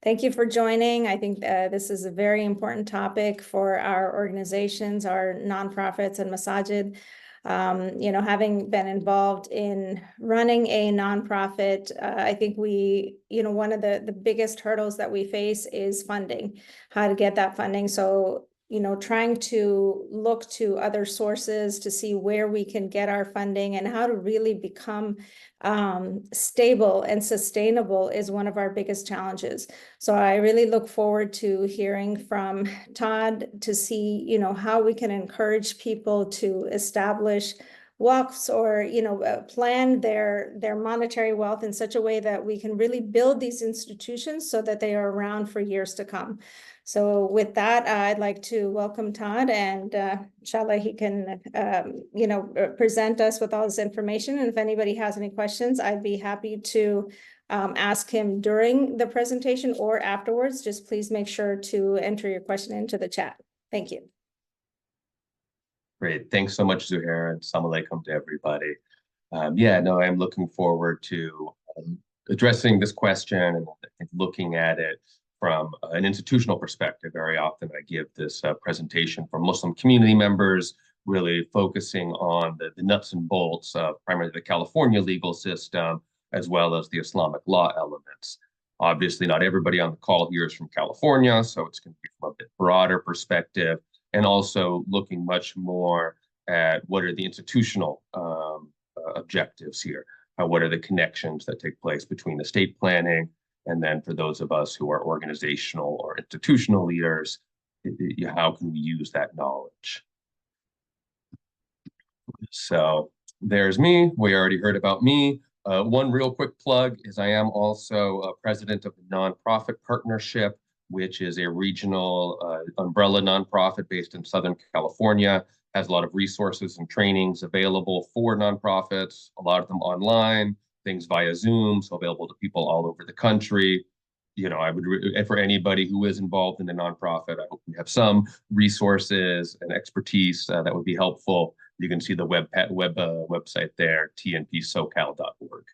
Thank you for joining. I think this is a very important topic for our organizations, our nonprofits and masajid. Having been involved in running a nonprofit, I think one of the biggest hurdles that we face is funding, how to get that funding. So, trying to look to other sources to see where we can get our funding and how to really become stable and sustainable is one of our biggest challenges. So I really look forward to hearing from Todd to see, how we can encourage people to establish waqfs or, plan their monetary wealth in such a way that we can really build these institutions so that they are around for years to come. So with that, I'd like to welcome Todd, and inshallah, he can, present us with all this information. And if anybody has any questions, I'd be happy to ask him during the presentation or afterwards. Just please make sure to enter your question into the chat. Thank you. Great. Thanks so much, Zuhair, and assalamu alaikum to everybody. I'm looking forward to addressing this question and looking at it from an institutional perspective. Very often I give this presentation for Muslim community members, really focusing on the nuts and bolts of primarily the California legal system, as well as the Islamic law elements. Obviously, not everybody on the call here is from California, so it's going to be from a bit broader perspective, and also looking much more at what are the institutional objectives here. What are the connections that take place between estate planning, and then for those of us who are organizational or institutional leaders, how can we use that knowledge? So there's me. We already heard about me. One real quick plug is I am also president of the Nonprofit Partnership, which is a regional umbrella nonprofit based in Southern California. Has a lot of resources and trainings available for nonprofits, a lot of them online, things via Zoom, so available to people all over the country. I would, for anybody who is involved in a nonprofit, I hope we have some resources and expertise that would be helpful. You can see the website there, tnpsocal.org.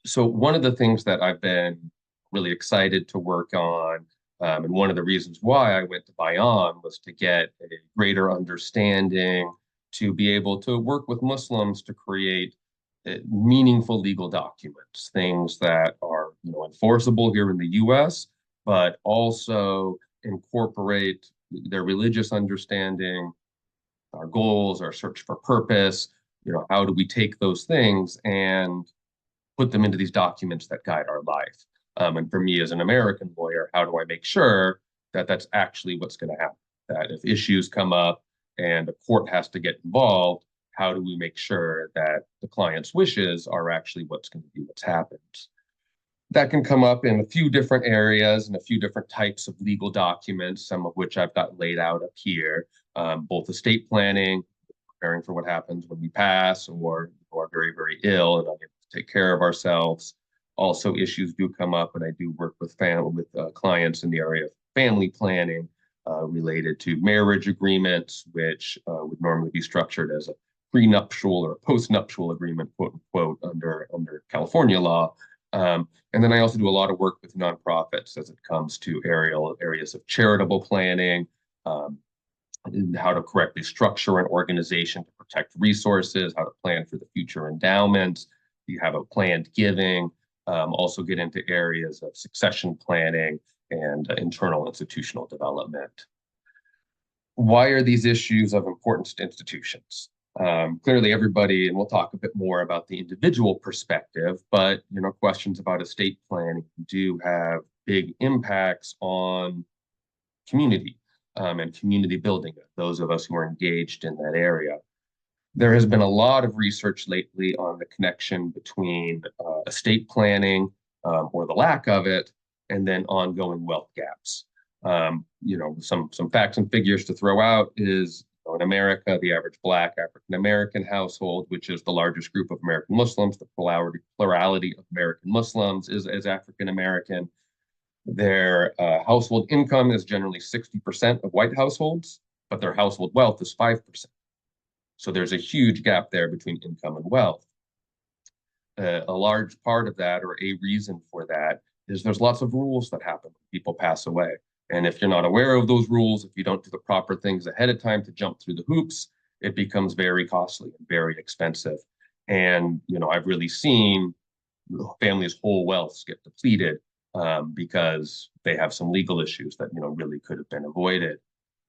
So one of the things that I've been really excited to work on, and one of the reasons why I went to Bayan was to get a greater understanding, to be able to work with Muslims to create meaningful legal documents, things that are enforceable here in the US, but also incorporate their religious understanding, our goals, our search for purpose. How do we take those things and put them into these documents that guide our life? And for me as an American lawyer, how do I make sure that that's actually what's going to happen? That if issues come up and the court has to get involved, how do we make sure that the client's wishes are actually what's going to be what's happened? That can come up in a few different areas and a few different types of legal documents, some of which I've got laid out up here, both estate planning, preparing for what happens when we pass or are very, very ill and unable to take care of ourselves. Also, issues do come up, and I do work with clients in the area of family planning related to marriage agreements, which would normally be structured as a prenuptial or a postnuptial agreement, quote unquote, under California law. And then I also do a lot of work with nonprofits as it comes to areas of charitable planning, how to correctly structure an organization to protect resources, how to plan for the future endowments. You have a planned giving. Also get into areas of succession planning and internal institutional development. Why are these issues of importance to institutions? Clearly everybody, and we'll talk a bit more about the individual perspective, but questions about estate planning do have big impacts on community and community building, those of us who are engaged in that area. There has been a lot of research lately on the connection between estate planning or the lack of it, and then ongoing wealth gaps. Some facts and figures to throw out is in America, the average Black African-American household, which is the largest group of American Muslims, the plurality of American Muslims is African-American. Their household income is generally 60% of white households, but their household wealth is 5%. So there's a huge gap there between income and wealth. A large part of that, or a reason for that, is there's lots of rules that happen when people pass away. And if you're not aware of those rules, if you don't do the proper things ahead of time to jump through the hoops, it becomes very costly and very expensive. And, I've really seen families' whole wealths get depleted because they have some legal issues that, really could have been avoided.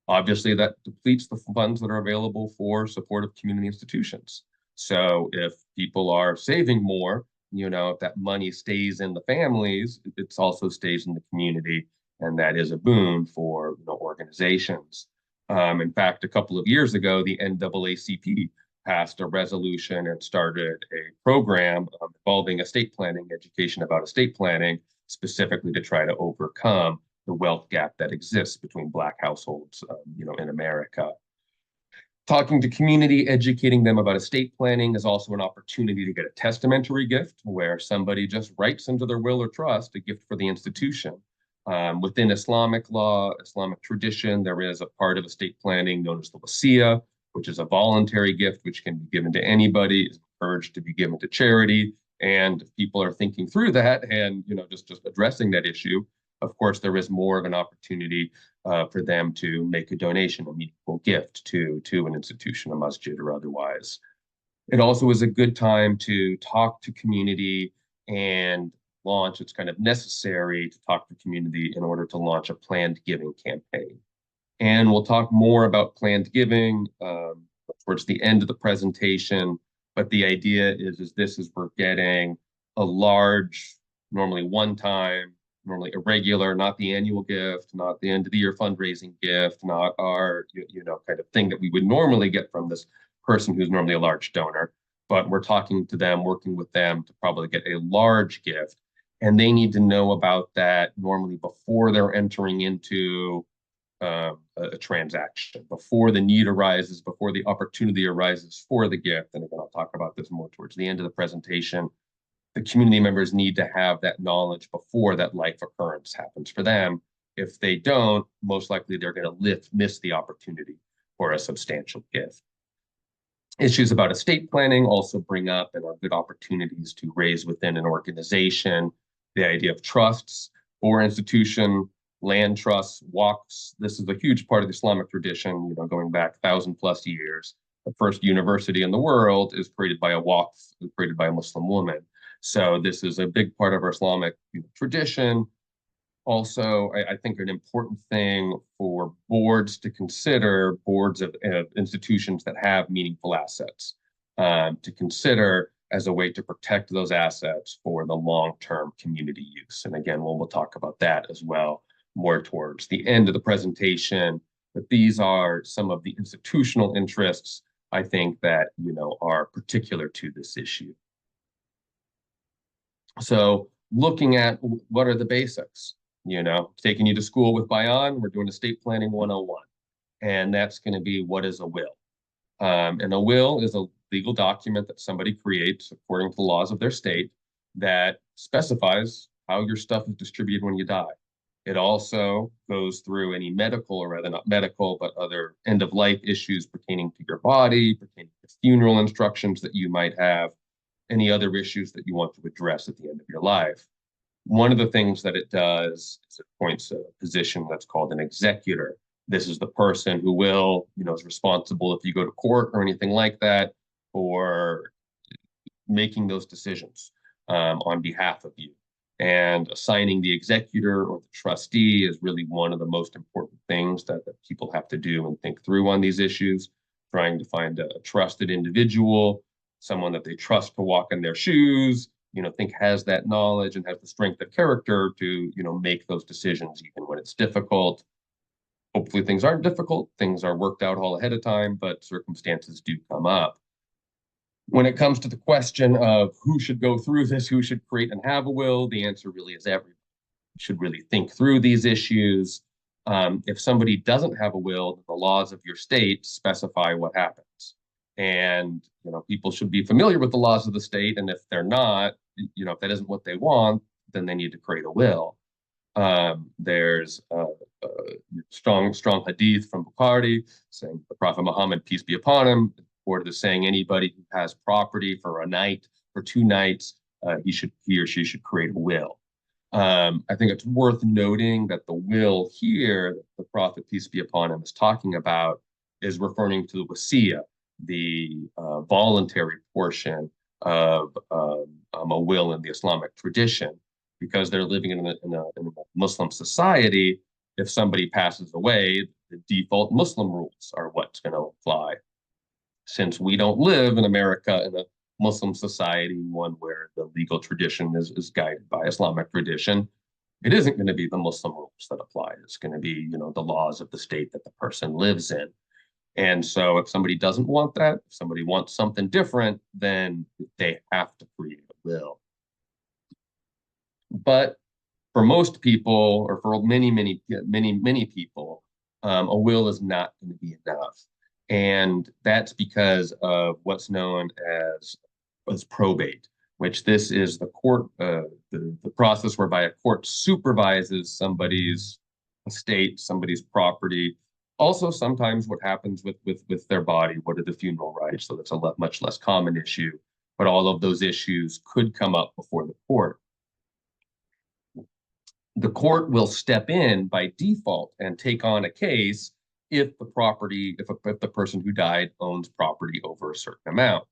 Obviously, that depletes the funds that are available for supportive community institutions. So if people are saving more, if that money stays in the families, it also stays in the community, and that is a boon for organizations. In fact, a couple of years ago, the NAACP passed a resolution and started a program involving estate planning, education about estate planning, specifically to try to overcome the wealth gap that exists between Black households, in America. Talking to community, educating them about estate planning is also an opportunity to get a testamentary gift where somebody just writes into their will or trust a gift for the institution. Within Islamic law, Islamic tradition, there is a part of estate planning known as the wasiya, which is a voluntary gift which can be given to anybody, is encouraged to be given to charity. And if people are thinking through that and just addressing that issue, of course, there is more of an opportunity for them to make a donation, a meaningful gift to an institution, a masjid or otherwise. It also is a good time to talk to community and launch. It's kind of necessary to talk to community in order to launch a planned giving campaign. And we'll talk more about planned giving towards the end of the presentation. But the idea is we're getting a large, normally one-time, normally irregular, not the annual gift, not the end of the year fundraising gift, not our, kind of thing that we would normally get from this person who's normally a large donor. But we're talking to them, working with them to probably get a large gift. And they need to know about that normally before they're entering into a transaction, before the need arises, before the opportunity arises for the gift. And again, I'll talk about this more towards the end of the presentation. The community members need to have that knowledge before that life occurrence happens for them. If they don't, most likely they're going to miss the opportunity for a substantial gift. Issues about estate planning also bring up and are good opportunities to raise within an organization the idea of trusts or institution, land trusts, waqfs. This is a huge part of the Islamic tradition, going back 1,000+ years. The first university in the world is created by a waqf, created by a Muslim woman. So this is a big part of our Islamic tradition. Also, I think an important thing for boards to consider, boards of institutions that have meaningful assets, to consider as a way to protect those assets for the long-term community use. And again, we'll talk about that as well more towards the end of the presentation. But these are some of the institutional interests, I think, that are particular to this issue. So looking at what are the basics, taking you to school with Bayan, we're doing estate planning 101. And that's going to be, what is a will? And a will is a legal document that somebody creates according to the laws of their state that specifies how your stuff is distributed when you die. It also goes through any medical, or rather not medical, but other end-of-life issues pertaining to your body, pertaining to funeral instructions that you might have, any other issues that you want to address at the end of your life. One of the things that it does is it appoints a position that's called an executor. This is the person who will, is responsible if you go to court or anything like that for making those decisions on behalf of you. And assigning the executor or the trustee is really one of the most important things that people have to do and think through on these issues, trying to find a trusted individual, someone that they trust to walk in their shoes, think has that knowledge and has the strength of character to, make those decisions even when it's difficult. Hopefully things aren't difficult, things are worked out all ahead of time, but circumstances do come up. When it comes to the question of who should go through this, who should create and have a will, the answer really is everyone. You should really think through these issues. If somebody doesn't have a will, the laws of your state specify what happens. And, people should be familiar with the laws of the state. And if they're not, if that isn't what they want, then they need to create a will. There's a strong hadith from Bukhari saying the Prophet Muhammad, peace be upon him, quoted as saying anybody who has property for a night, for 2 nights, he or she should create a will. I think it's worth noting that the will here, that the Prophet, peace be upon him, is talking about, is referring to the wasiya, the voluntary portion of a will in the Islamic tradition, because they're living in a Muslim society. If somebody passes away, the default Muslim rules are what's going to apply. Since we don't live in America in a Muslim society, one where the legal tradition is guided by Islamic tradition, it isn't going to be the Muslim rules that apply. It's going to be, the laws of the state that the person lives in. And so if somebody doesn't want that, if somebody wants something different, then they have to create a will. But for most people, or for many people, a will is not going to be enough. And that's because of what's known as probate, which this is the court, the process whereby a court supervises somebody's estate, somebody's property. Also, sometimes what happens with their body, what are the funeral rites? So that's a much less common issue, but all of those issues could come up before the court. The court will step in by default and take on a case if the person who died owns property over a certain amount.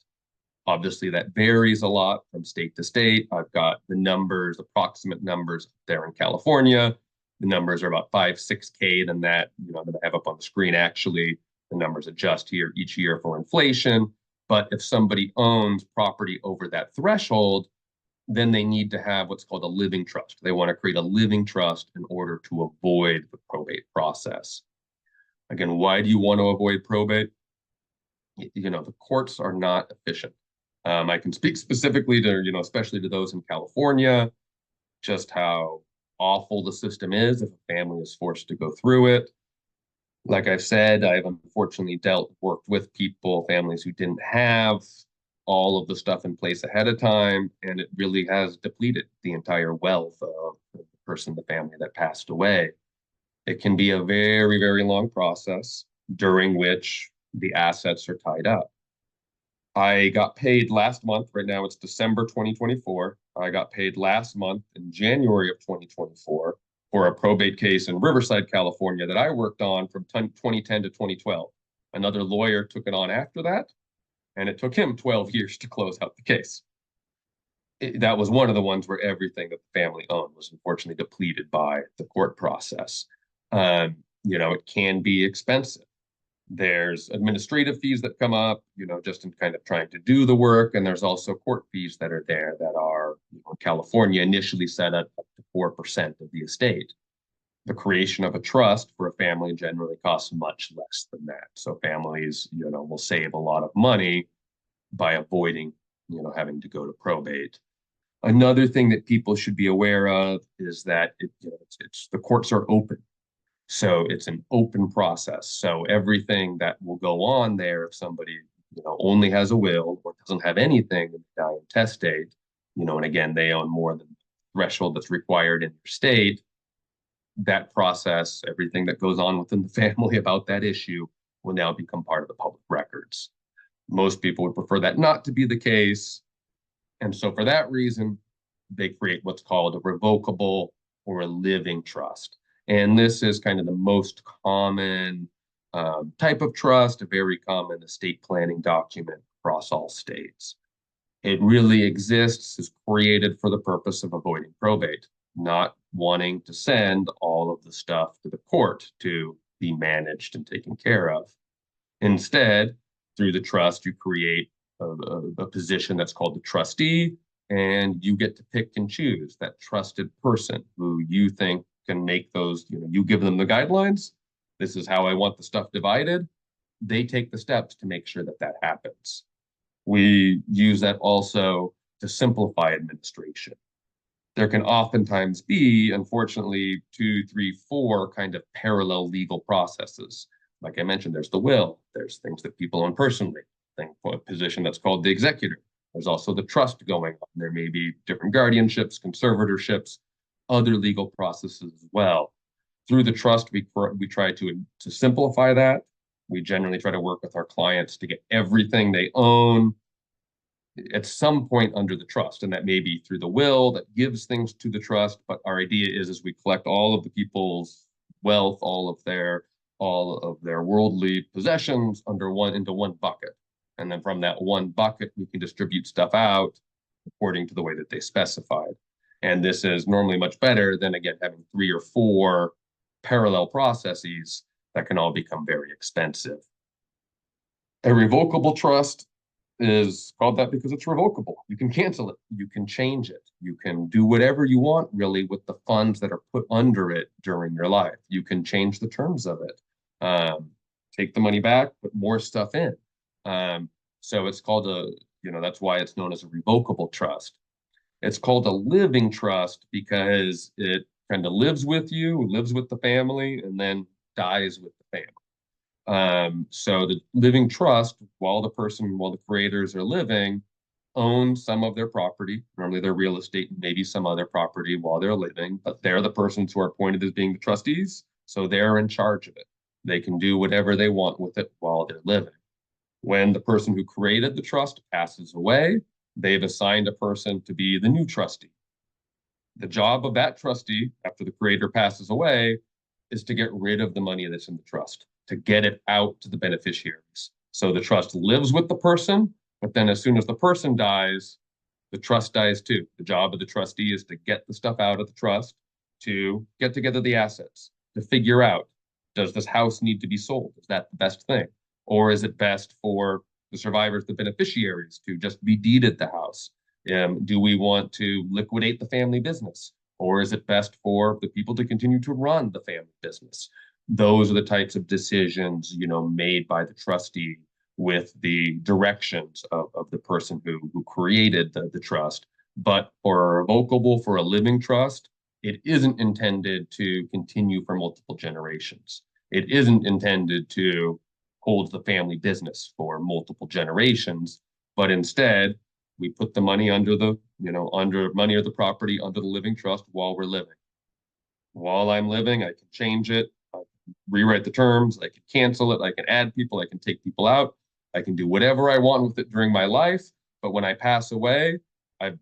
Obviously, that varies a lot from state to state. I've got the numbers, approximate numbers there in California. The numbers are about 5-6K than that, that I have up on the screen. Actually, the numbers adjust here each year for inflation. But if somebody owns property over that threshold, then they need to have what's called a living trust. They want to create a living trust in order to avoid the probate process. Again, why do you want to avoid probate? The courts are not efficient. I can speak specifically to, especially to those in California, just how awful the system is if a family is forced to go through it. Like I said, I've unfortunately worked with families who didn't have all of the stuff in place ahead of time, and it really has depleted the entire wealth of the family that passed away. It can be a very, very long process during which the assets are tied up. I got paid last month. Right now it's December 2024. I got paid last month in January of 2024 for a probate case in Riverside, California that I worked on from 2010 to 2012. Another lawyer took it on after that, and it took him 12 years to close out the case. That was one of the ones where everything that the family owned was unfortunately depleted by the court process. It can be expensive. There's administrative fees that come up, just in kind of trying to do the work. And there's also court fees that are there that are, California initially set at up to 4% of the estate. The creation of a trust for a family generally costs much less than that. So families, will save a lot of money by avoiding, having to go to probate. Another thing that people should be aware of is that it's the courts are open. So it's an open process. So everything that will go on there, if somebody, only has a will or doesn't have anything in the dying testate, and again, they own more than the threshold that's required in your state, that process, everything that goes on within the family about that issue will now become part of the public records. Most people would prefer that not to be the case. And so for that reason, they create what's called a revocable or a living trust. And this is kind of the most common type of trust, a very common estate planning document across all states. It really exists, is created for the purpose of avoiding probate, not wanting to send all of the stuff to the court to be managed and taken care of. Instead, through the trust, you create a position that's called the trustee, and you get to pick and choose that trusted person who you think can make those, you give them the guidelines. This is how I want the stuff divided. They take the steps to make sure that that happens. We use that also to simplify administration. There can oftentimes be, unfortunately, 2, 3, 4 kind of parallel legal processes. Like I mentioned, there's the will, there's things that people own personally, a position that's called the executor. There's also the trust going on. There may be different guardianships, conservatorships, other legal processes as well. Through the trust, we try to simplify that. We generally try to work with our clients to get everything they own at some point under the trust, and that may be through the will that gives things to the trust. But our idea is we collect all of the people's wealth, all of their worldly possessions into one bucket. And then from that one bucket, we can distribute stuff out according to the way that they specified. And this is normally much better than, again, having 3 or 4 parallel processes that can all become very expensive. A revocable trust is called that because it's revocable. You can cancel it. You can change it. You can do whatever you want, really, with the funds that are put under it during your life. You can change the terms of it. Take the money back, put more stuff in. So it's called that's why it's known as a revocable trust. It's called a living trust because it kind of lives with you, lives with the family, and then dies with the family. So the living trust, while the creators are living, own some of their property, normally their real estate, and maybe some other property while they're living, but they're the persons who are appointed as being the trustees, so they're in charge of it. They can do whatever they want with it while they're living. When the person who created the trust passes away, they've assigned a person to be the new trustee. The job of that trustee, after the creator passes away, is to get rid of the money that's in the trust, to get it out to the beneficiaries. So the trust lives with the person, but then as soon as the person dies, the trust dies too. The job of the trustee is to get the stuff out of the trust, to get together the assets, to figure out, does this house need to be sold? Is that the best thing? Or is it best for the survivors, the beneficiaries, to just be deeded the house? Do we want to liquidate the family business? Or is it best for the people to continue to run the family business? Those are the types of decisions, made by the trustee with the directions of the person who created the trust. But for a revocable, for a living trust, it isn't intended to continue for multiple generations. It isn't intended to hold the family business for multiple generations, but instead we put the money under money or the property under the living trust while we're living. While I'm living, I can change it, I can rewrite the terms, I can cancel it, I can add people, I can take people out, I can do whatever I want with it during my life. But when I pass away, I've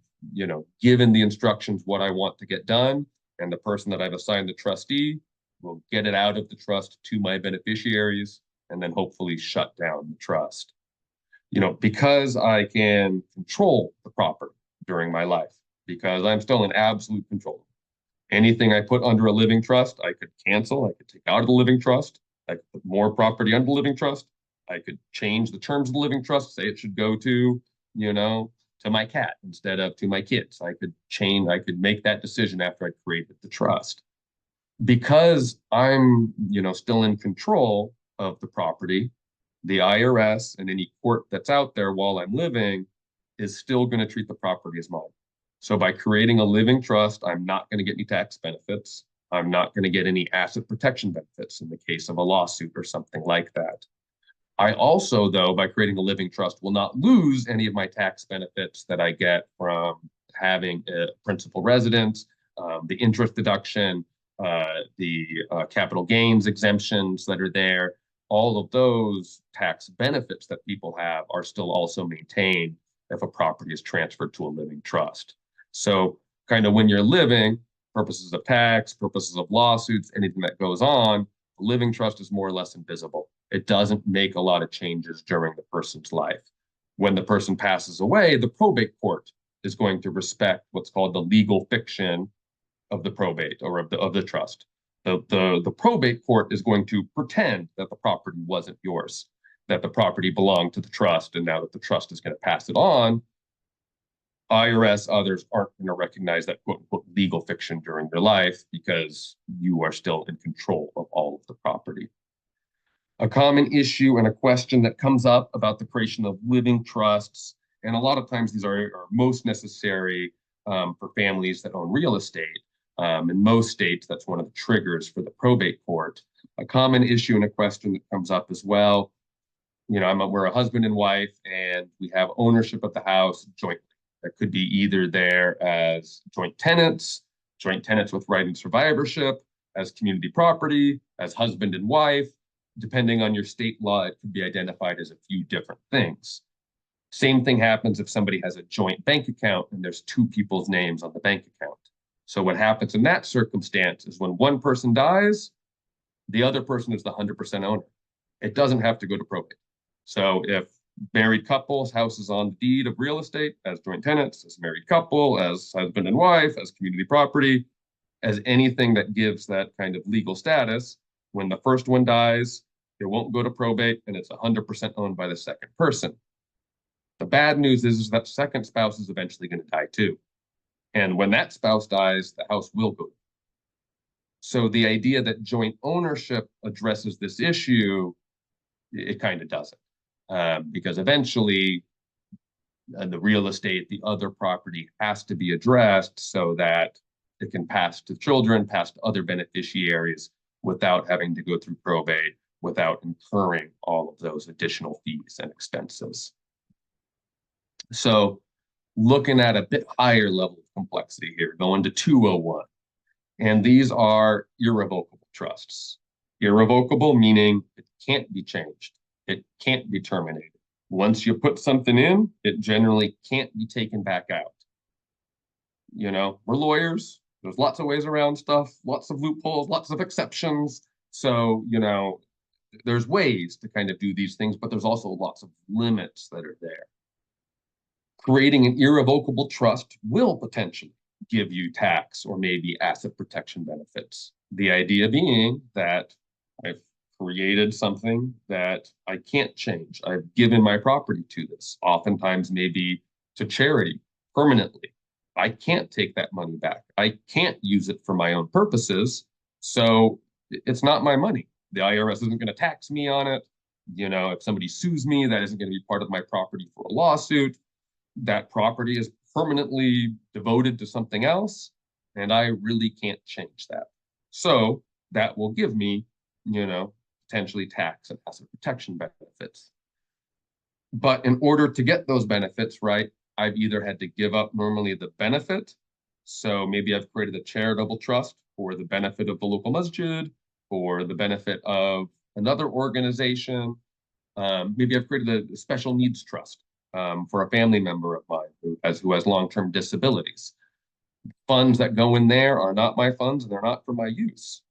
given the instructions what I want to get done, and the person that I've assigned the trustee will get it out of the trust to my beneficiaries and then hopefully shut down the trust. Because I can control the property during my life, because I'm still in absolute control. Anything I put under a living trust, I could cancel, I could take out of the living trust, I could put more property under the living trust, I could change the terms of the living trust, say it should go to my cat instead of to my kids. I could make that decision after I created the trust. Because I'm, still in control of the property, the IRS and any court that's out there while I'm living is still going to treat the property as mine. So by creating a living trust, I'm not going to get any tax benefits. I'm not going to get any asset protection benefits in the case of a lawsuit or something like that. I also, though, by creating a living trust, will not lose any of my tax benefits that I get from having a principal residence, the interest deduction, the capital gains exemptions that are there. All of those tax benefits that people have are still also maintained if a property is transferred to a living trust. So kind of when you're living, purposes of tax, purposes of lawsuits, anything that goes on, a living trust is more or less invisible. It doesn't make a lot of changes during the person's life. When the person passes away, the probate court is going to respect what's called the legal fiction of the probate or of the trust. The probate court is going to pretend that the property wasn't yours, that the property belonged to the trust, and now that the trust is going to pass it on, IRS, others aren't going to recognize that quote unquote legal fiction during their life because you are still in control of all of the property. A common issue and a question that comes up about the creation of living trusts, and a lot of times these are most necessary for families that own real estate. In most states, that's one of the triggers for the probate court. A common issue and a question that comes up as well. We're a husband and wife, and we have ownership of the house jointly. That could be either there as joint tenants with right and survivorship, as community property, as husband and wife. Depending on your state law, it could be identified as a few different things. Same thing happens if somebody has a joint bank account and there's two people's names on the bank account. So what happens in that circumstance is when one person dies, the other person is the 100% owner. It doesn't have to go to probate. So if married couples, house is on the deed of real estate as joint tenants, as married couple, as husband and wife, as community property, as anything that gives that kind of legal status, when the first one dies, it won't go to probate and it's 100% owned by the second person. The bad news is that second spouse is eventually going to die too. And when that spouse dies, the house will go. So the idea that joint ownership addresses this issue, it kind of doesn't. Because eventually the real estate, the other property has to be addressed so that it can pass to children, pass to other beneficiaries without having to go through probate, without incurring all of those additional fees and expenses. So looking at a bit higher level of complexity here, going to 201. And these are irrevocable trusts. Irrevocable meaning it can't be changed. It can't be terminated. Once you put something in, it generally can't be taken back out. You know, we're lawyers. There's lots of ways around stuff, lots of loopholes, lots of exceptions. So, you know, there's ways to kind of do these things, but there's also lots of limits that are there. Creating an irrevocable trust will potentially give you tax or maybe asset protection benefits. The idea being that I've created something that I can't change. I've given my property to this, oftentimes maybe to charity permanently. I can't take that money back. I can't use it for my own purposes. So it's not my money. The IRS isn't going to tax me on it. You know, if somebody sues me, that isn't going to be part of my property for a lawsuit. That property is permanently devoted to something else, and I really can't change that. So that will give me, you know, potentially tax and asset protection benefits. But in order to get those benefits, right, I've either had to give up normally the benefit. So maybe I've created a charitable trust for the benefit of the local masjid, for the benefit of another organization. Maybe I've created a special needs trust for a family member of mine who has long-term disabilities. Funds that go in there are not my funds and they're not for my use.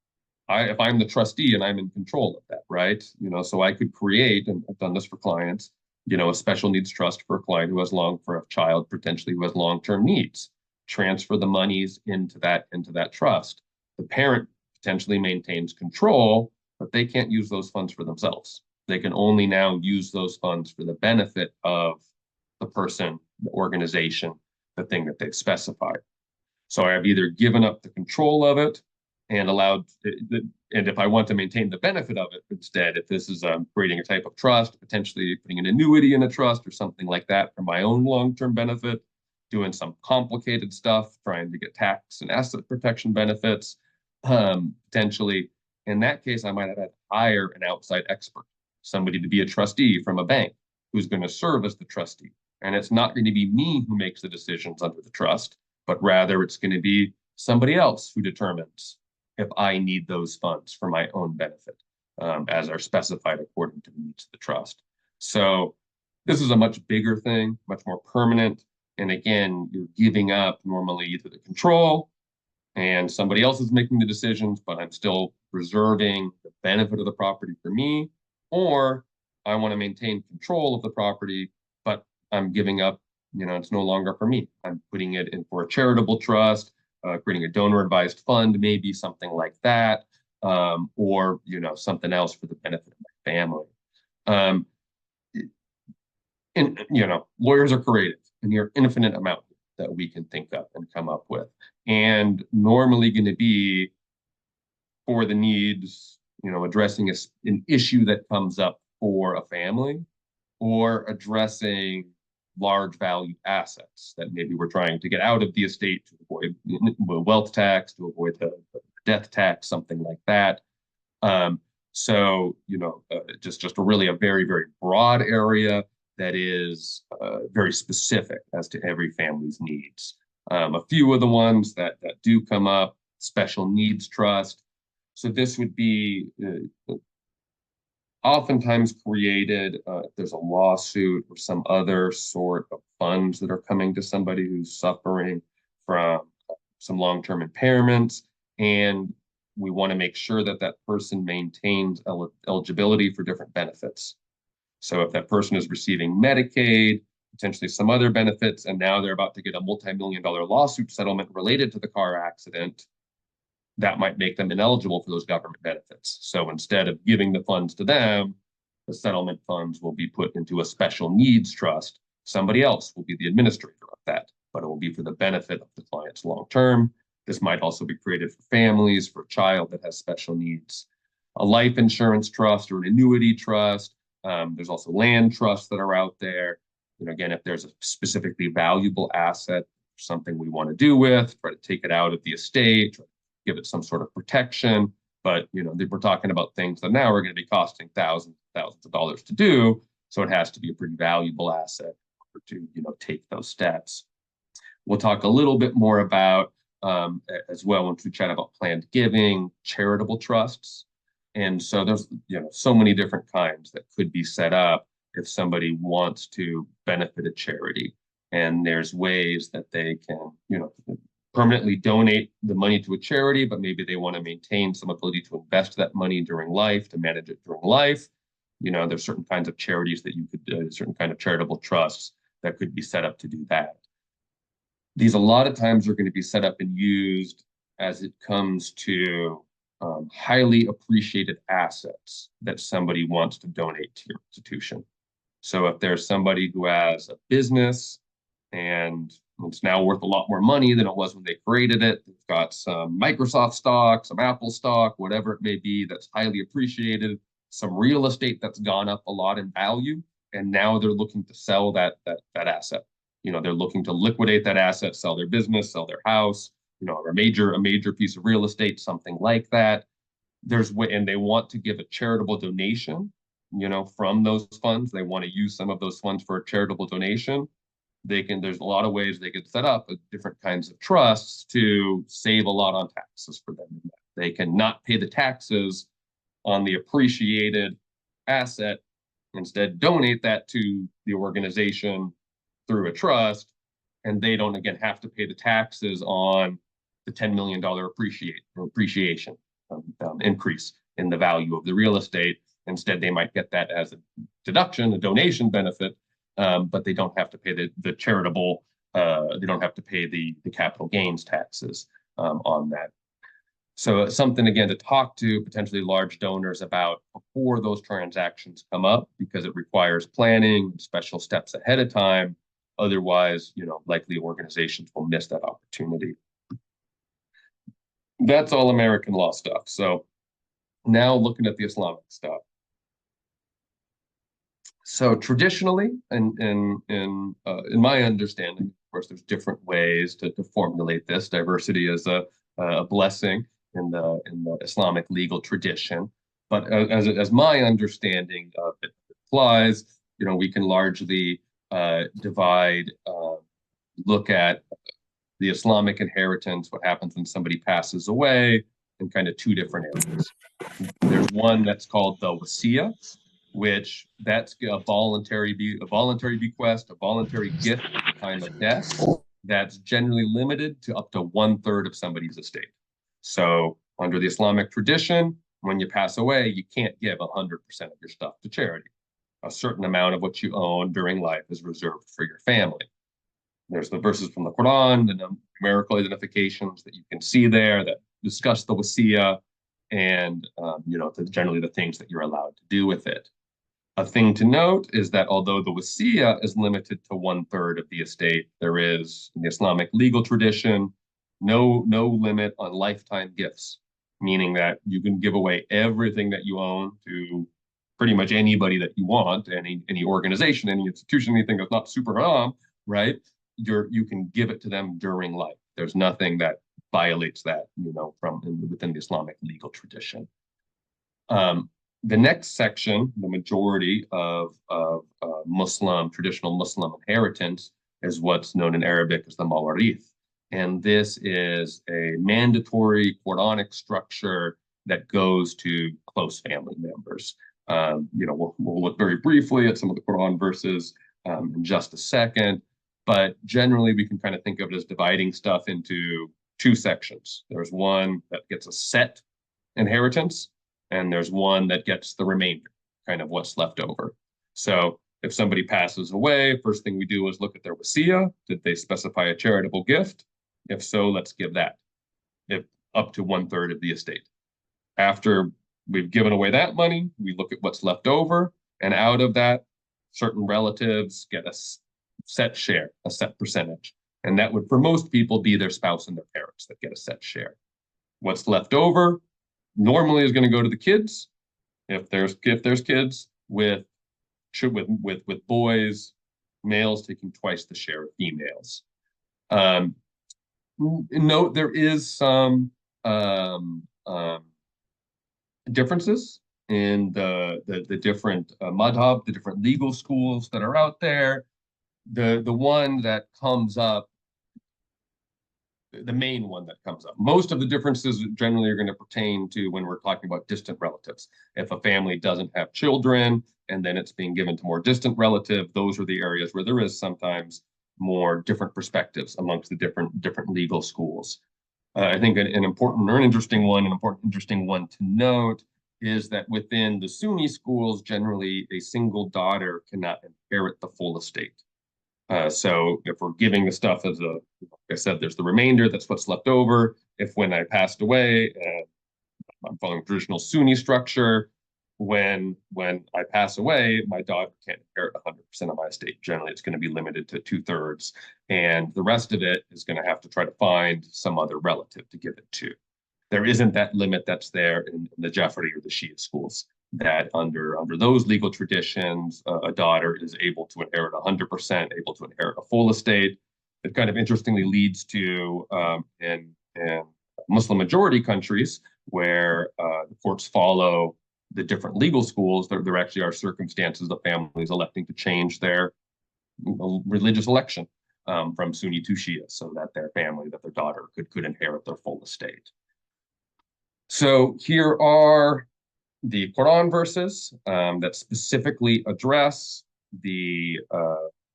If I'm the trustee and I'm in control of that, right? You know, so I could create, and I've done this for clients, you know, a special needs trust for a client who has for a child potentially who has long-term needs. Transfer the monies into that trust. The parent potentially maintains control, but they can't use those funds for themselves. They can only now use those funds for the benefit of the person, the organization, the thing that they've specified. So I've either given up the control of it and allowed, and if I want to maintain the benefit of it instead, if this is creating a type of trust, potentially putting an annuity in a trust or something like that for my own long-term benefit, doing some complicated stuff, trying to get tax and asset protection benefits, potentially. In that case, I might have had to hire an outside expert, somebody to be a trustee from a bank who's going to serve as the trustee. And it's not going to be me who makes the decisions under the trust, but rather it's going to be somebody else who determines if I need those funds for my own benefit, as are specified according to the needs of the trust. So this is a much bigger thing, much more permanent. And again, you're giving up normally either the control and somebody else is making the decisions, but I'm still reserving the benefit of the property for me, or I want to maintain control of the property, but I'm giving up, you know, it's no longer for me. I'm putting it in for a charitable trust, creating a donor advised fund, maybe something like that, or, you know, something else for the benefit of my family. And, you know, lawyers are creative and there are infinite amount that we can think of and come up with, and normally going to be for the needs, you know, addressing an issue that comes up for a family or addressing large value assets that maybe we're trying to get out of the estate to avoid wealth tax, to avoid the death tax, something like that. So, you know, just really a very, very broad area that is very specific as to every family's needs. A few of the ones that do come up, special needs trust. So this would be oftentimes created, if there's a lawsuit or some other sort of funds that are coming to somebody who's suffering from some long-term impairments, and we want to make sure that that person maintains eligibility for different benefits. So if that person is receiving Medicaid, potentially some other benefits, and now they're about to get a multi-million-dollar lawsuit settlement related to the car accident, that might make them ineligible for those government benefits. So instead of giving the funds to them, the settlement funds will be put into a special needs trust. Somebody else will be the administrator of that, but it will be for the benefit of the clients long term. This might also be created for families, for a child that has special needs. A life insurance trust or an annuity trust. There's also land trusts that are out there. You know, again, if there's a specifically valuable asset, something we want to do with, try to take it out of the estate, try to give it some sort of protection. But, you know, we're talking about things that now are going to be costing thousands of dollars to do. So it has to be a pretty valuable asset to, you know, take those steps. We'll talk a little bit more about as well once we chat about planned giving, charitable trusts. And so there's, you know, so many different kinds that could be set up if somebody wants to benefit a charity. And there's ways that they can, you know, permanently donate the money to a charity, but maybe they want to maintain some ability to invest that money during life, to manage it during life. You know, there's certain kinds of charities that you could do, certain kind of charitable trusts that could be set up to do that. These a lot of times are going to be set up and used as it comes to highly appreciated assets that somebody wants to donate to your institution. So if there's somebody who has a business and it's now worth a lot more money than it was when they created it, they've got some Microsoft stock, some Apple stock, whatever it may be, that's highly appreciated, some real estate that's gone up a lot in value, and now they're looking to sell that asset. You know, they're looking to liquidate that asset, sell their business, sell their house, you know, a major piece of real estate, something like that. And they want to give a charitable donation, you know, from those funds. They want to use some of those funds for a charitable donation. There's a lot of ways they could set up different kinds of trusts to save a lot on taxes for them. They can not pay the taxes on the appreciated asset, instead donate that to the organization through a trust, and they don't again have to pay the taxes on the $10 million appreciation increase in the value of the real estate. Instead, they might get that as a deduction, a donation benefit, but they don't have to pay the charitable, they don't have to pay the capital gains taxes on that. So it's something, again, to talk to potentially large donors about before those transactions come up, because it requires planning, special steps ahead of time. Otherwise, you know, likely organizations will miss that opportunity. That's all American law stuff. So now looking at the Islamic stuff. So traditionally, in my understanding, of course, there's different ways to formulate this. Diversity is a blessing in the Islamic legal tradition. But as my understanding of it applies, you know, we can largely divide, look at the Islamic inheritance, what happens when somebody passes away, in kind of two different areas. There's one that's called the wasiya, which that's a voluntary bequest, a voluntary gift at the time of death. That's generally limited to up to 1/3 of somebody's estate. So under the Islamic tradition, when you pass away, you can't give 100% of your stuff to charity. A certain amount of what you own during life is reserved for your family. There's the verses from the Quran, the numerical identifications that you can see there that discuss the wasiya and, you know, generally the things that you're allowed to do with it. A thing to note is that although the wasiya is limited to 1/3 of the estate, there is, in the Islamic legal tradition, no limit on lifetime gifts, meaning that you can give away everything that you own to pretty much anybody that you want, any organization, any institution, anything that's not super haram, right? You can give it to them during life. There's nothing that violates that, you know, within the Islamic legal tradition. The next section, the majority of traditional Muslim inheritance, is what's known in Arabic as the mawarith. And this is a mandatory Quranic structure that goes to close family members. We'll look very briefly at some of the Quran verses in just a second, but generally we can kind of think of it as dividing stuff into two sections. There's one that gets a set inheritance, and there's one that gets the remainder, kind of what's left over. So if somebody passes away, first thing we do is look at their wasiya. Did they specify a charitable gift? If so, let's give that, if up to 1/3 of the estate. After we've given away that money, we look at what's left over, and out of that, certain relatives get a set share, a set percentage. And that would, for most people, be their spouse and their parents that get a set share. What's left over normally is going to go to the kids, if there's kids, with boys, males taking twice the share of females. Note there is some differences in the different madhab, the different legal schools that are out there. The one that comes up, the main one that comes up. Most of the differences generally are going to pertain to when we're talking about distant relatives. If a family doesn't have children and then it's being given to more distant relative, those are the areas where there is sometimes more different perspectives amongst the different legal schools. I think an important or an interesting one to note is that within the Sunni schools, generally a single daughter cannot inherit the full estate. So if we're giving the stuff as like I said, there's the remainder, that's what's left over. If when I passed away, I'm following traditional Sunni structure, when I pass away, my daughter can't inherit 100% of my estate. Generally, it's going to be limited to 2/3, and the rest of it is going to have to try to find some other relative to give it to. There isn't that limit that's there in the Jafari or the Shia schools, that under those legal traditions, a daughter is able to inherit 100%, able to inherit a full estate. It kind of interestingly leads to, in Muslim majority countries where the courts follow the different legal schools, there actually are circumstances of families electing to change their religious election from Sunni to Shia, so that their daughter could inherit their full estate. So here are the Quran verses that specifically address the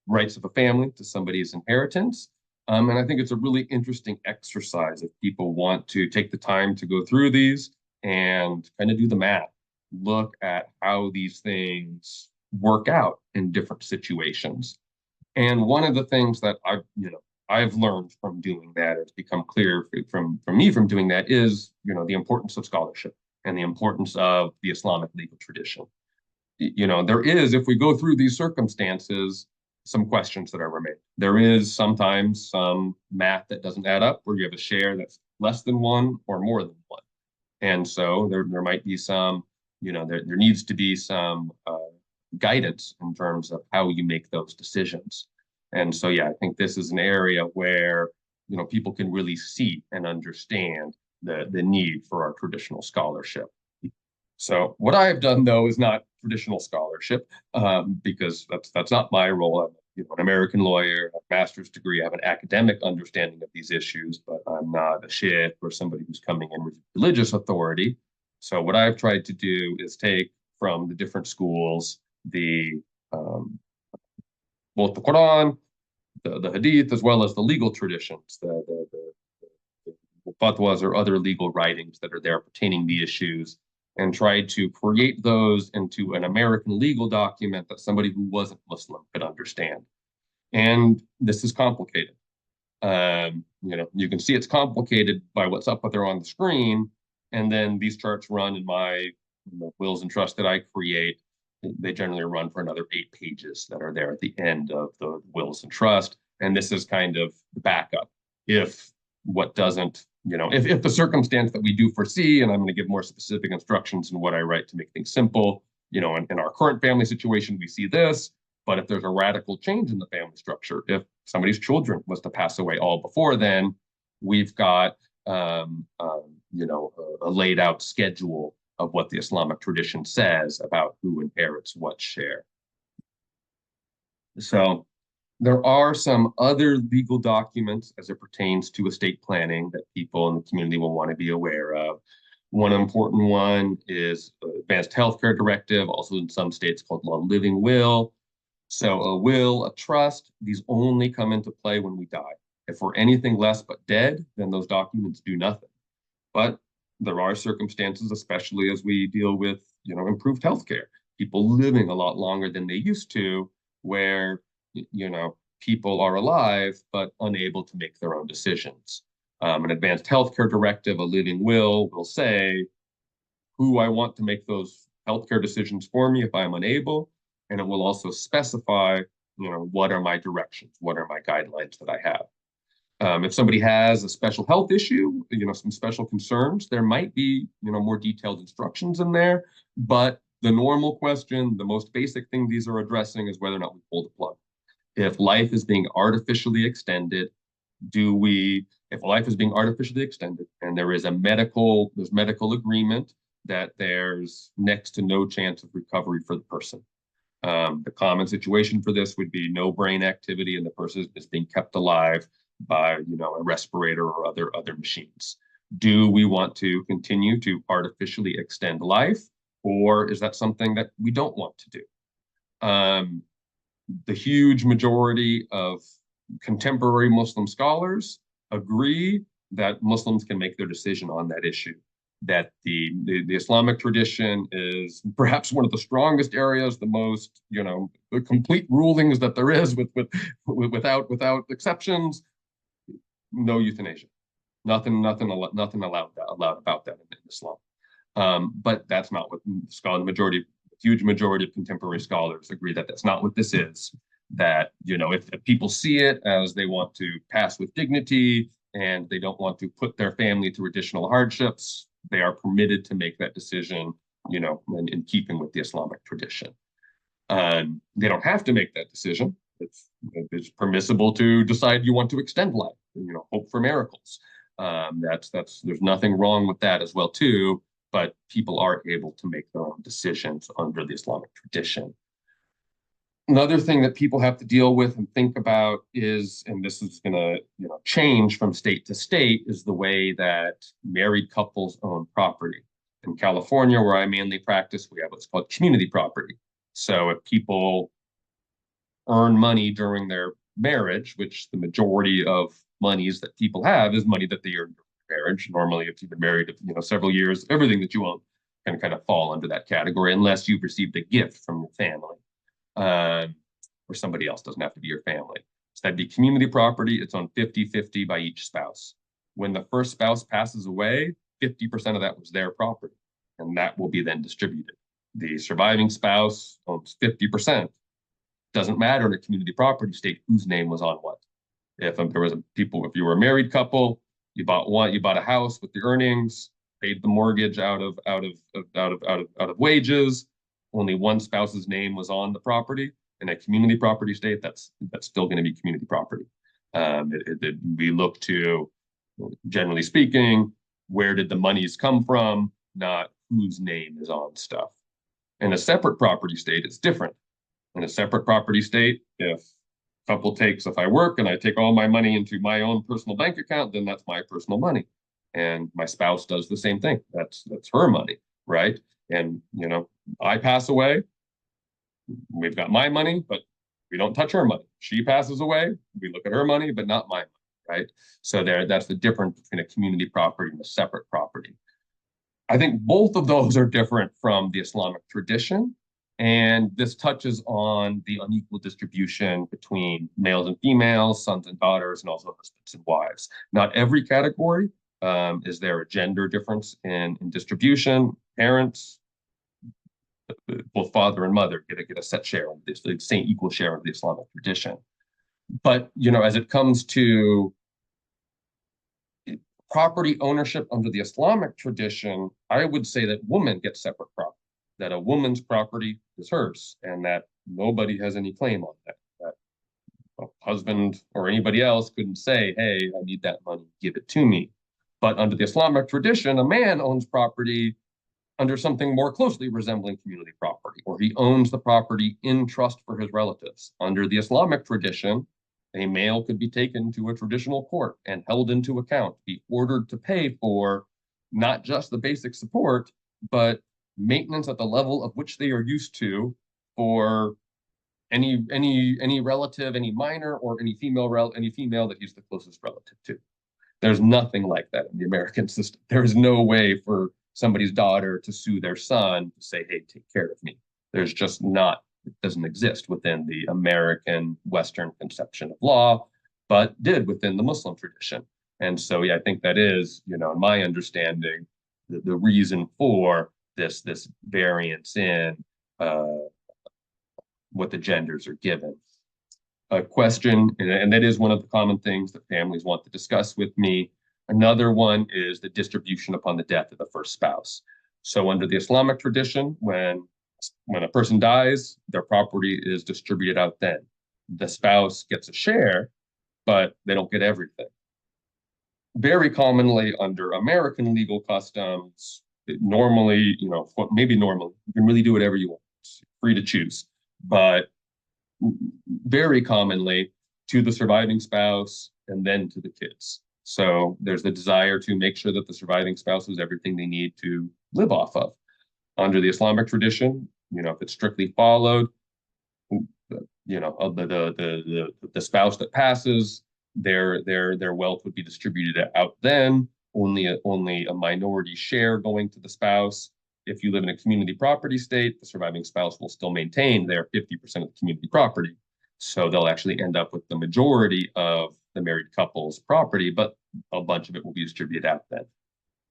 rights of a family to somebody's inheritance. And I think it's a really interesting exercise if people want to take the time to go through these and kind of do the math, look at how these things work out in different situations. And one of the things that I've learned from doing that, it's become clear from me from doing that, is the importance of scholarship and the importance of the Islamic legal tradition. There is, if we go through these circumstances, some questions that are remain. There is sometimes some math that doesn't add up, where you have a share that's less than one or more than one. And so there might be some, there needs to be some guidance in terms of how you make those decisions. And so, yeah, I think this is an area where, people can really see and understand the need for our traditional scholarship. So what I have done, though, is not traditional scholarship, because that's not my role. I'm an American lawyer, a master's degree. I have an academic understanding of these issues, but I'm not a sheikh or somebody who's coming in with religious authority. So what I've tried to do is take from the different schools both the Quran, the Hadith, as well as the legal traditions, the fatwas or other legal writings that are there pertaining the issues, and tried to create those into an American legal document that somebody who wasn't Muslim could understand. And this is complicated. You can see it's complicated by what's up there on the screen, and then these charts run in my wills and trusts that I create. They generally run for another 8 pages that are there at the end of the wills and trust. And this is kind of the backup. If what doesn't, if the circumstance that we do foresee, and I'm going to give more specific instructions in what I write to make things simple, in our current family situation, we see this. But if there's a radical change in the family structure, if somebody's children was to pass away all before then, we've got, a laid out schedule of what the Islamic tradition says about who inherits what share. So there are some other legal documents as it pertains to estate planning that people in the community will want to be aware of. One important one is Advanced Healthcare Directive, also in some states called Long Living Will. So a will, a trust, these only come into play when we die. If we're anything less but dead, then those documents do nothing. But there are circumstances, especially as we deal with, improved healthcare, people living a lot longer than they used to, where, people are alive but unable to make their own decisions. An advanced healthcare directive, a living will say who I want to make those healthcare decisions for me if I'm unable, and it will also specify, what are my directions, what are my guidelines that I have. If somebody has a special health issue, some special concerns, there might be, more detailed instructions in there. But the normal question, the most basic thing these are addressing is whether or not we pull the plug. If life is being artificially extended, if life is being artificially extended and there's medical agreement that there's next to no chance of recovery for the person. The common situation for this would be no brain activity and the person is being kept alive by, a respirator or other machines. Do we want to continue to artificially extend life, or is that something that we don't want to do? The huge majority of contemporary Muslim scholars agree that Muslims can make their decision on that issue, that the Islamic tradition is perhaps one of the strongest areas, the most, the complete rulings that there is without exceptions. No euthanasia, nothing allowed about that in Islam. But that's not what huge majority of contemporary scholars agree that that's not what this is. That, if people see it as they want to pass with dignity and they don't want to put their family through additional hardships, they are permitted to make that decision, in keeping with the Islamic tradition. They don't have to make that decision. It's permissible to decide you want to extend life, hope for miracles. There's nothing wrong with that as well too, but people are able to make their own decisions under the Islamic tradition. Another thing that people have to deal with and think about is, and this is going to change from state to state, is the way that married couples own property. In California, where I mainly practice, we have what's called community property. So if people earn money during their marriage, which the majority of monies that people have is money that they earn during marriage. Normally, if you've been married, several years, everything that you own can kind of fall under that category, unless you've received a gift from your family. Or somebody else, doesn't have to be your family. So that'd be community property. It's on 50-50 by each spouse. When the first spouse passes away, 50% of that was their property, and that will be then distributed. The surviving spouse owns 50%. Doesn't matter in a community property state whose name was on what. If you were a married couple, you bought a house with the earnings, paid the mortgage out of wages. Only one spouse's name was on the property. In a community property state, that's still going to be community property. We look to, generally speaking, where did the monies come from, not whose name is on stuff. In a separate property state, it's different. In a separate property state, if I work and I take all my money into my own personal bank account, then that's my personal money. And my spouse does the same thing. That's her money, right? And, I pass away, we've got my money, but we don't touch her money. She passes away, we look at her money, but not my money, right? So that's the difference between a community property and a separate property. I think both of those are different from the Islamic tradition. And this touches on the unequal distribution between males and females, sons and daughters, and also husbands and wives. Not every category is there a gender difference in distribution. Parents, both father and mother, get a set share of this, the same equal share of the Islamic tradition. But as it comes to property ownership under the Islamic tradition, I would say that women get separate property, that a woman's property is hers, and that nobody has any claim on that. That a husband or anybody else couldn't say, hey, I need that money, give it to me. But under the Islamic tradition, a man owns property under something more closely resembling community property, or he owns the property in trust for his relatives. Under the Islamic tradition, a male could be taken to a traditional court and held into account, be ordered to pay for not just the basic support, but maintenance at the level of which they are used to for any relative, any minor or any female that he's the closest relative to. There's nothing like that in the American system. There is no way for somebody's daughter to sue their son to say, hey, take care of me. There's just not, it doesn't exist within the American Western conception of law, but did within the Muslim tradition. And so, yeah, I think that is, in my understanding, the reason for this variance in what the genders are given. A question, and that is one of the common things that families want to discuss with me. Another one is the distribution upon the death of the first spouse. So under the Islamic tradition, when a person dies, their property is distributed out then. The spouse gets a share, but they don't get everything. Very commonly under American legal customs, normally, maybe normally, you can really do whatever you want. It's free to choose. But very commonly to the surviving spouse and then to the kids. So there's the desire to make sure that the surviving spouse has everything they need to live off of. Under the Islamic tradition, if it's strictly followed, the spouse that passes, their wealth would be distributed out then. Only a minority share going to the spouse. If you live in a community property state, the surviving spouse will still maintain their 50% of the community property. So they'll actually end up with the majority of the married couple's property, but a bunch of it will be distributed out then.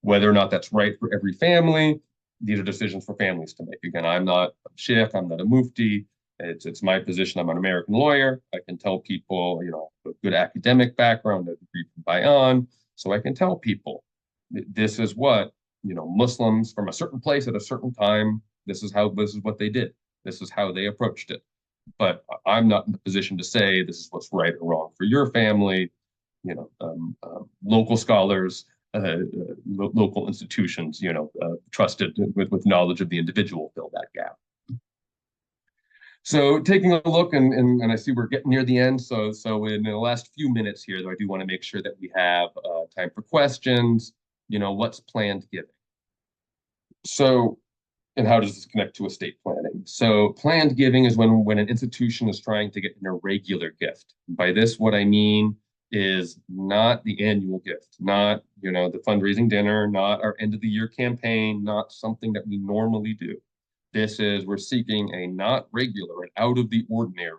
Whether or not that's right for every family, these are decisions for families to make. Again, I'm not a sheikh, I'm not a mufti. It's my position. I'm an American lawyer. I can tell people, a good academic background, a degree from Bayan. So I can tell people this is what, Muslims from a certain place at a certain time, this is what they did. This is how they approached it. But I'm not in the position to say this is what's right or wrong for your family. Local scholars, local institutions, trusted with knowledge of the individual fill that gap. So taking a look, and I see we're getting near the end. So in the last few minutes here, though, I do want to make sure that we have time for questions. What's planned giving? So, and how does this connect to estate planning? So planned giving is when an institution is trying to get an irregular gift. By this, what I mean is not the annual gift, not, the fundraising dinner, not our end of the year campaign, not something that we normally do. This is, we're seeking a not regular, an out of the ordinary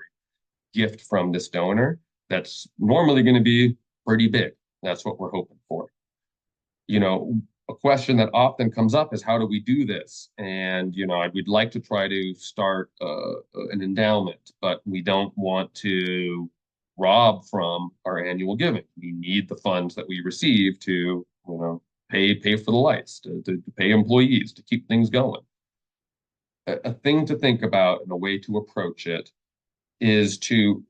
gift from this donor that's normally going to be pretty big. That's what we're hoping for. A question that often comes up is how do we do this? And, we'd like to try to start an endowment, but we don't want to rob from our annual giving. We need the funds that we receive to, pay for the lights, to pay employees, to keep things going. A thing to think about and a way to approach it is to,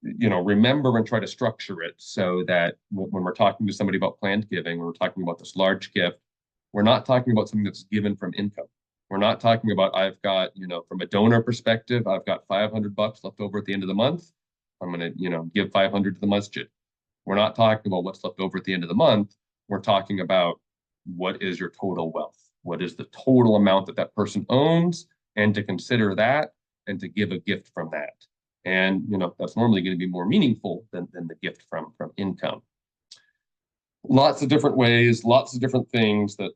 remember and try to structure it so that when we're talking to somebody about planned giving, when we're talking about this large gift, we're not talking about something that's given from income. We're not talking about, I've got, from a donor perspective, I've got $500 left over at the end of the month. I'm going to, give 500 to the masjid. We're not talking about what's left over at the end of the month. We're talking about what is your total wealth? What is the total amount that person owns, and to consider that and to give a gift from that. And, that's normally going to be more meaningful than the gift from income. Lots of different ways, lots of different things that,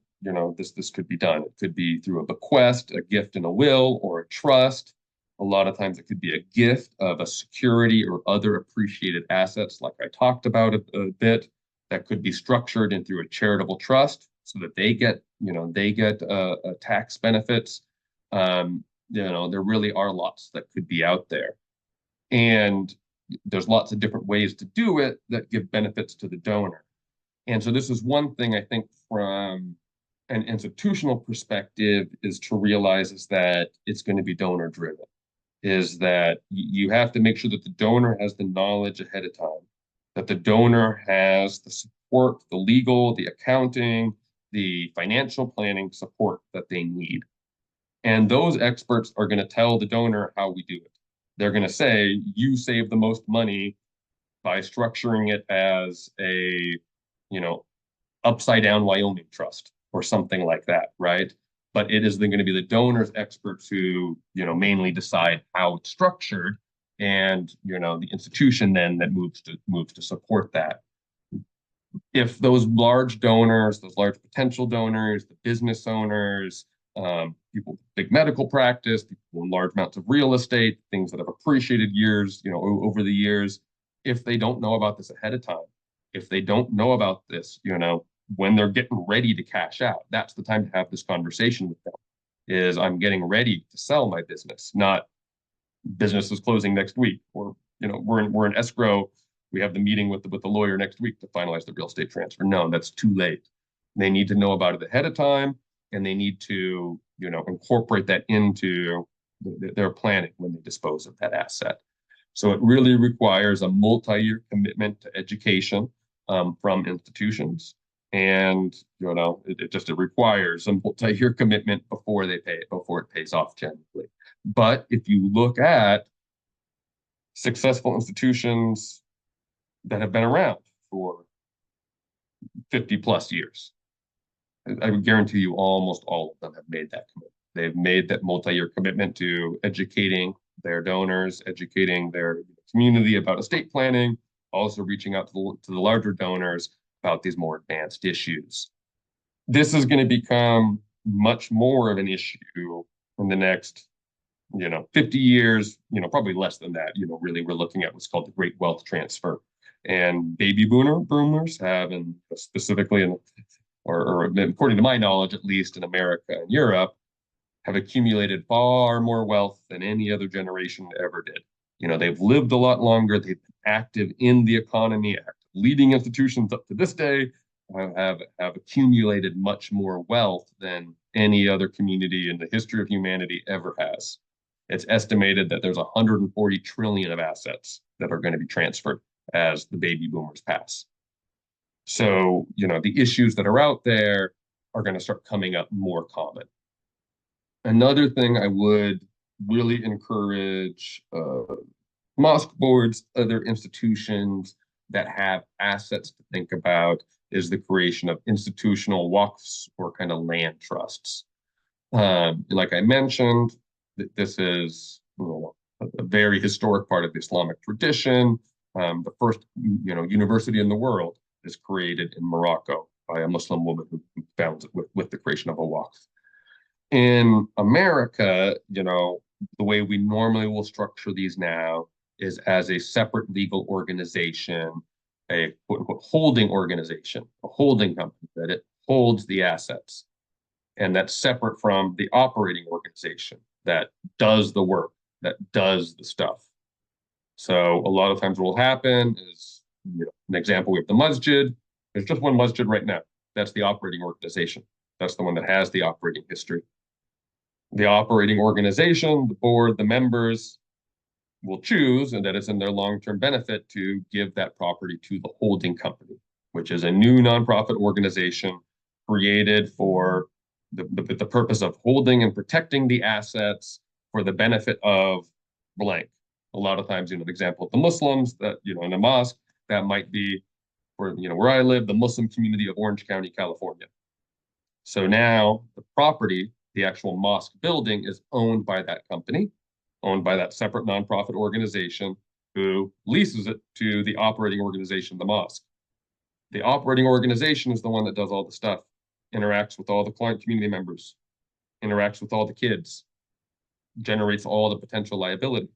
this could be done. It could be through a bequest, a gift in a will, or a trust. A lot of times it could be a gift of a security or other appreciated assets, like I talked about a bit, that could be structured in through a charitable trust so that they get, tax benefits. There really are lots that could be out there. And there's lots of different ways to do it that give benefits to the donor. And so this is one thing I think from an institutional perspective is to realize is that it's going to be donor driven, is that you have to make sure that the donor has the knowledge ahead of time, that the donor has the support, the legal, the accounting, the financial planning support that they need. And those experts are going to tell the donor how we do it. They're going to say, you save the most money by structuring it as a, upside down Wyoming trust or something like that, right? But it is then going to be the donors experts who, mainly decide how it's structured, and, the institution then that moves to support that. If those large donors, those large potential donors, the business owners, people with big medical practice, people in large amounts of real estate, things that have appreciated years, over the years, if they don't know about this ahead of time, if they don't know about this, when they're getting ready to cash out, that's the time to have this conversation with them. Is I'm getting ready to sell my business, not business is closing next week, or we're in escrow. We have the meeting with the lawyer next week to finalize the real estate transfer. No, that's too late. They need to know about it ahead of time, and they need to, incorporate that into their planning when they dispose of that asset. So it really requires a multi-year commitment to education from institutions. And, it requires a multi-year commitment before it pays off generally. But if you look at successful institutions that have been around for 50 plus years, I would guarantee you almost all of them have made that commitment. They've made that multi-year commitment to educating their donors, educating their community about estate planning, also reaching out to the larger donors about these more advanced issues. This is going to become much more of an issue in the next 50 years, probably less than that. Really, we're looking at what's called the Great Wealth Transfer. And baby boomers have, and specifically or according to my knowledge, at least in America and Europe, have accumulated far more wealth than any other generation ever did. They've lived a lot longer. They've been active in the economy. Leading institutions up to this day have accumulated much more wealth than any other community in the history of humanity ever has. It's estimated that there's 140 trillion of assets that are going to be transferred as the baby boomers pass. So, the issues that are out there are going to start coming up more common. Another thing I would really encourage mosque boards, other institutions that have assets to think about is the creation of institutional waqfs, or kind of land trusts. Like I mentioned, this is a very historic part of the Islamic tradition. The first university in the world is created in Morocco by a Muslim woman who founds it with the creation of a waqf. In America, the way we normally will structure these now is as a separate legal organization, a quote unquote holding organization, a holding company that it holds the assets. And that's separate from the operating organization that does the work, that does the stuff. So a lot of times what will happen is, an example, we have the masjid. There's just one masjid right now. That's the operating organization. That's the one that has the operating history. The operating organization, the board, the members will choose, and that it's in their long-term benefit, to give that property to the holding company, which is a new nonprofit organization created for the purpose of holding and protecting the assets for the benefit of blank. A lot of times, the example of the Muslims that, in a mosque, that might be for, where I live, the Muslim community of Orange County, California. So now the property, the actual mosque building, is owned by that company, owned by that separate nonprofit organization who leases it to the operating organization, the mosque. The operating organization is the one that does all the stuff, interacts with all the client community members, interacts with all the kids, generates all the potential liability.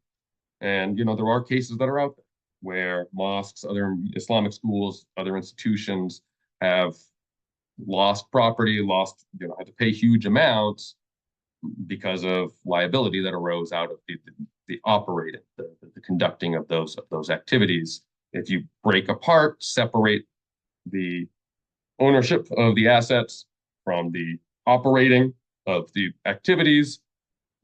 And, there are cases that are out there where mosques, other Islamic schools, other institutions have lost property, had to pay huge amounts because of liability that arose out of the operating, the conducting of those activities. If you break apart, separate the ownership of the assets from the operating of the activities,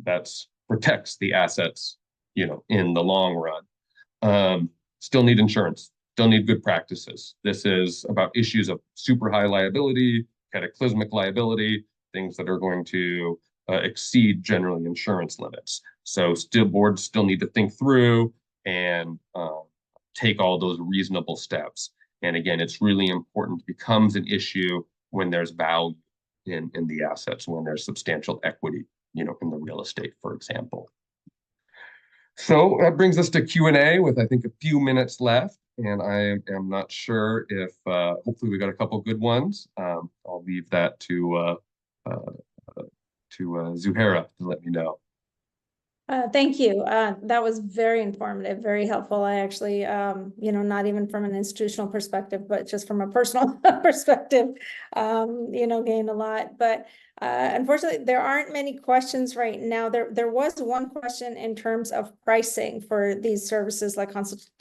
that protects the assets, in the long run. Still need insurance, still need good practices. This is about issues of super high liability, cataclysmic liability, things that are going to exceed generally insurance limits. So boards still need to think through and take all those reasonable steps. And again, it's really important. It becomes an issue when there's value in the assets, when there's substantial equity, in the real estate, for example. So that brings us to Q&A with, I think, a few minutes left. And I am not sure if, hopefully we got a couple good ones. I'll leave that to Zuhaira to let me know. Thank you. That was very informative, very helpful. I actually, not even from an institutional perspective, but just from a personal perspective, gained a lot. But unfortunately, there aren't many questions right now. There was one question in terms of pricing for these services, like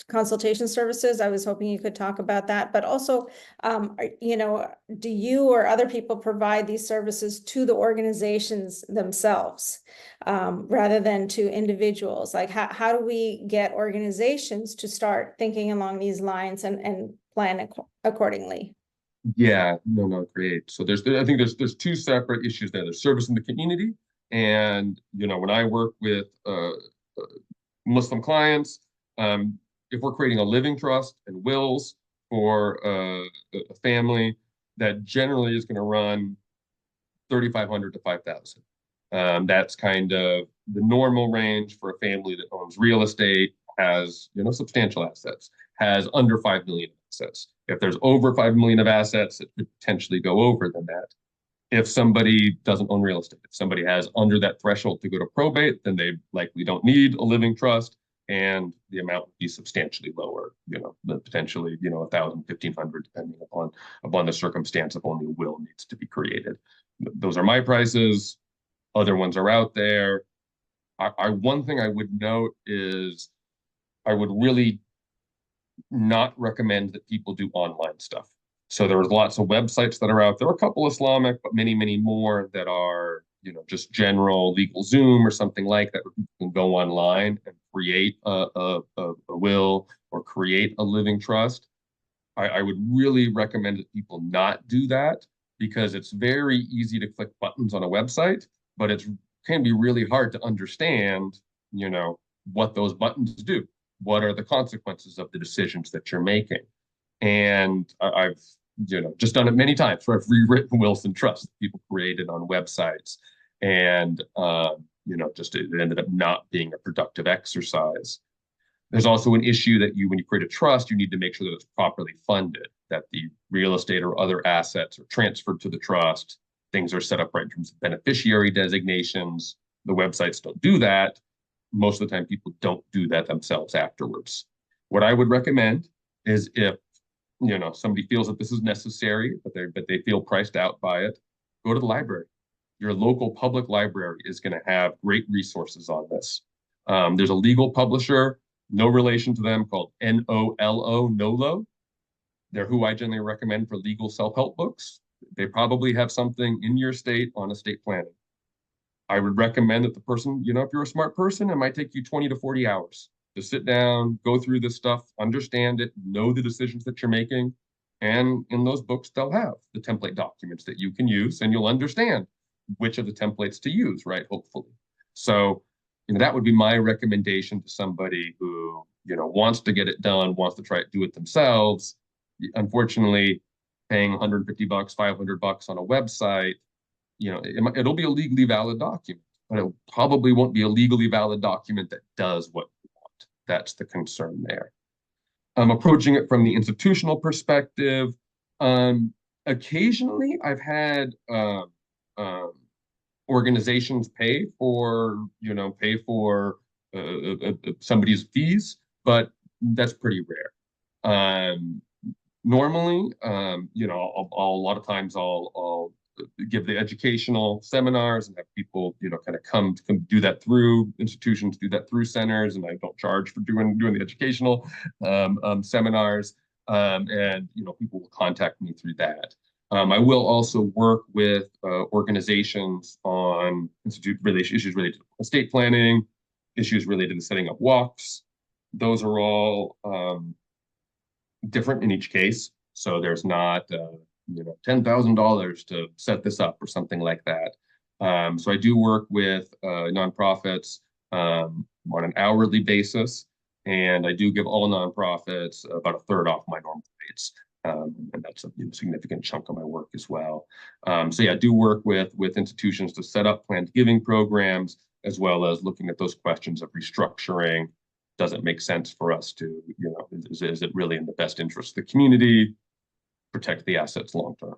consultation services. I was hoping you could talk about that. But also, do you or other people provide these services to the organizations themselves? Rather than to individuals? Like how do we get organizations to start thinking along these lines and plan accordingly? Yeah, no, great. So I think there's two separate issues there. There's service in the community, and when I work with Muslim clients, if we're creating a living trust and wills for a family, that generally is going to run 3,500 to 5,000. That's kind of the normal range for a family that owns real estate, has substantial assets, has under 5 million assets. If there's over 5 million of assets, it could potentially go over than that. If somebody doesn't own real estate, if somebody has under that threshold to go to probate, then they likely don't need a living trust, and the amount would be substantially lower, potentially, 1,000, 1,500, depending upon the circumstance, if only a will needs to be created. Those are my prices. Other ones are out there. One thing I would note is I would really not recommend that people do online stuff. So there's lots of websites that are out there, a couple Islamic, but many, many more that are, just general LegalZoom or something like that, where people can go online and create a will or create a living trust. I would really recommend that people not do that, because it's very easy to click buttons on a website, but it can be really hard to understand, what those buttons do. What are the consequences of the decisions that you're making? And I've, just done it many times where I've rewritten wills and trusts that people created on websites. And, just it ended up not being a productive exercise. There's also an issue that when you create a trust, you need to make sure that it's properly funded, that the real estate or other assets are transferred to the trust. Things are set up right in terms of beneficiary designations. The websites don't do that. Most of the time, people don't do that themselves afterwards. What I would recommend is, if somebody feels that this is necessary, but they feel priced out by it, go to the library. Your local public library is going to have great resources on this. There's a legal publisher, no relation to them, called NOLO. They're who I generally recommend for legal self-help books. They probably have something in your state on estate planning. I would recommend that the person, if you're a smart person, it might take you 20 to 40 hours to sit down, go through this stuff, understand it, know the decisions that you're making. And in those books, they'll have the template documents that you can use, and you'll understand which of the templates to use, right? Hopefully. So, that would be my recommendation to somebody who, wants to get it done, wants to try to do it themselves. Unfortunately, paying $150, $500 on a website, it'll be a legally valid document, but it probably won't be a legally valid document that does what you want. That's the concern there. I'm approaching it from the institutional perspective. Occasionally, I've had organizations pay for somebody's fees, but that's pretty rare. Normally, a lot of times I'll give the educational seminars and have people, kind of come do that through institutions, do that through centers, and I don't charge for doing the educational seminars. And people will contact me through that. I will also work with organizations on issues related to estate planning, issues related to setting up waqfs. Those are all different in each case. So there's not, $10,000 to set this up or something like that. So I do work with nonprofits on an hourly basis, and I do give all nonprofits about a third off my normal rates. And that's a significant chunk of my work as well. So yeah, I do work with institutions to set up planned giving programs, as well as looking at those questions of restructuring. Does it make sense for us to, is it really in the best interest of the community, protect the assets long term?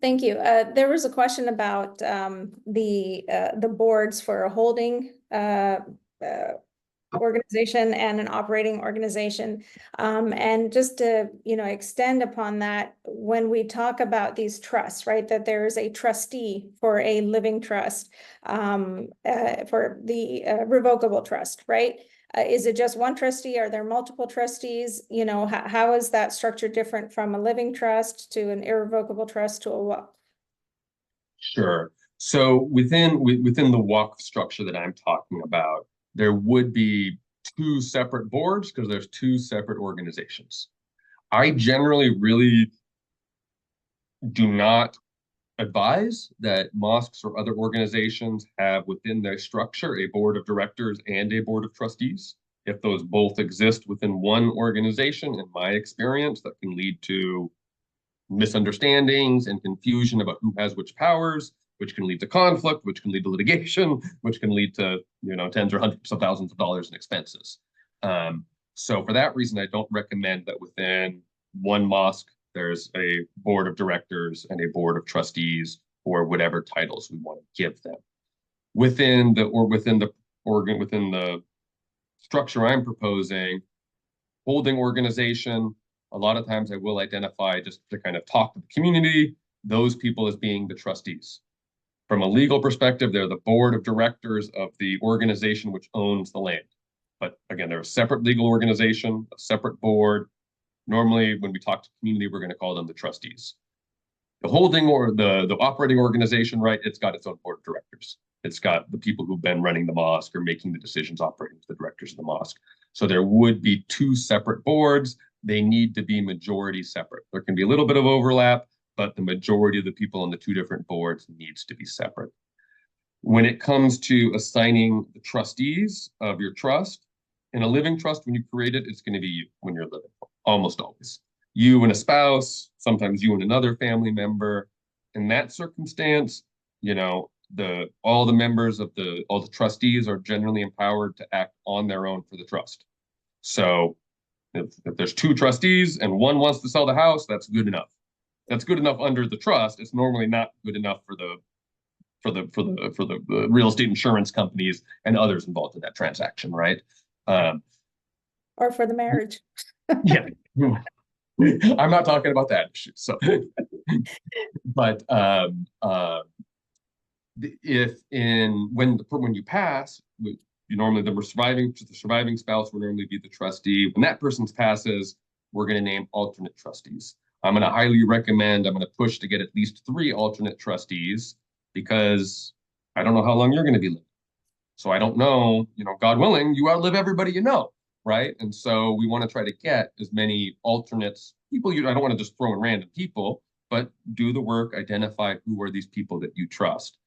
Thank you. There was a question about the boards for a holding organization and an operating organization. And just to, extend upon that, when we talk about these trusts, right, that there is a trustee for a living trust, for the revocable trust, right? Is it just one trustee? Are there multiple trustees? How is that structure different from a living trust to an irrevocable trust to a waqf? Sure. So within the waqf structure that I'm talking about, there would be two separate boards because there's two separate organizations. I generally really do not advise that mosques or other organizations have within their structure a board of directors and a board of trustees. If those both exist within one organization, in my experience, that can lead to misunderstandings and confusion about who has which powers, which can lead to conflict, which can lead to litigation, which can lead to, tens or hundreds of thousands of dollars in expenses. So for that reason, I don't recommend that within one mosque, there's a board of directors and a board of trustees, or whatever titles we want to give them. Within the structure I'm proposing, holding organization, a lot of times I will identify, just to kind of talk to the community, those people as being the trustees. From a legal perspective, they're the board of directors of the organization which owns the land. But again, they're a separate legal organization, a separate board. Normally, when we talk to community, we're going to call them the trustees. The holding or the operating organization, right, it's got its own board of directors. It's got the people who've been running the mosque or making the decisions, operating as the directors of the mosque. So there would be two separate boards. They need to be majority separate. There can be a little bit of overlap, but the majority of the people on the two different boards needs to be separate. When it comes to assigning the trustees of your trust, in a living trust, when you create it, it's going to be you when you're living, almost always. You and a spouse, sometimes you and another family member. In that circumstance, all the trustees are generally empowered to act on their own for the trust. So if there's two trustees and one wants to sell the house, that's good enough. That's good enough under the trust. It's normally not good enough for the real estate insurance companies and others involved in that transaction, right? Or for the marriage. Yeah. I'm not talking about that issue. So, but when you pass, normally the surviving spouse will normally be the trustee. When that person passes, we're going to name alternate trustees. I'm going to push to get at least 3 alternate trustees, because I don't know how long you're going to be living. So I don't know, God willing, you outlive everybody you know, right? And so we want to try to get as many alternates, people I don't want to just throw in random people, but do the work, identify who are these people that you trust.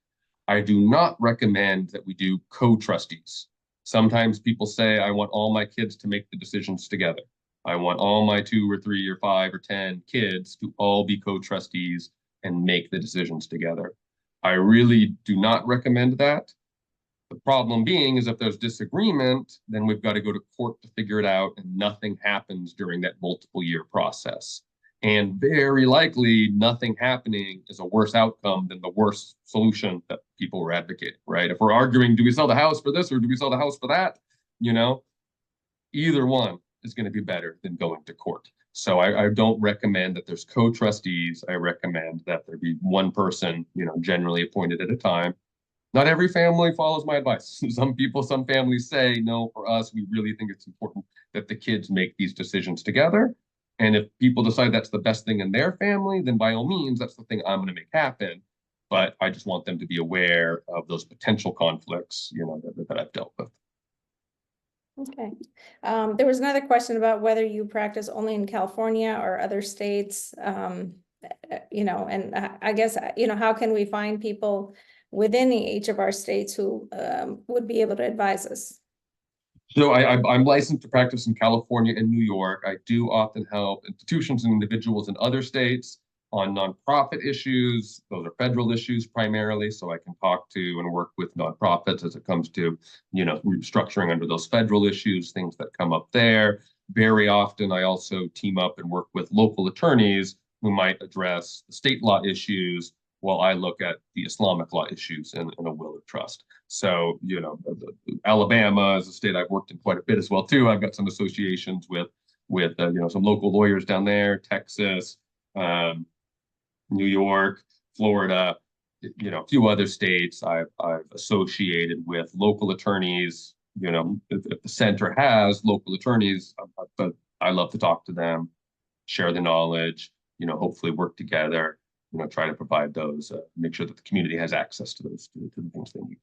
I do not recommend that we do co-trustees. Sometimes people say, I want all my kids to make the decisions together. I want all my 2 or 3 or 5 or 10 kids to all be co-trustees and make the decisions together. I really do not recommend that. The problem being is if there's disagreement, then we've got to go to court to figure it out, and nothing happens during that multiple year process. And very likely nothing happening is a worse outcome than the worst solution that people were advocating, right? If we're arguing, do we sell the house for this or do we sell the house for that? Either one is going to be better than going to court. So I don't recommend that there's co-trustees. I recommend that there be one person, generally appointed at a time. Not every family follows my advice. Some families say, no, for us, we really think it's important that the kids make these decisions together. And if people decide that's the best thing in their family, then by all means, that's the thing I'm going to make happen. But I just want them to be aware of those potential conflicts, that I've dealt with. Okay. There was another question about whether you practice only in California or other states, and I guess, how can we find people within each of our states who would be able to advise us? So I'm licensed to practice in California and New York. I do often help institutions and individuals in other states on nonprofit issues. Those are federal issues primarily, so I can talk to and work with nonprofits as it comes to, restructuring under those federal issues, things that come up there. Very often, I also team up and work with local attorneys who might address the state law issues while I look at the Islamic law issues in a will of trust. So, Alabama is a state I've worked in quite a bit as well too. I've got some associations with some local lawyers down there, Texas, New York, Florida, a few other states. I've associated with local attorneys. If the center has local attorneys, I love to talk to them, share the knowledge, hopefully work together, try to provide those, make sure that the community has access to those, to the things they need.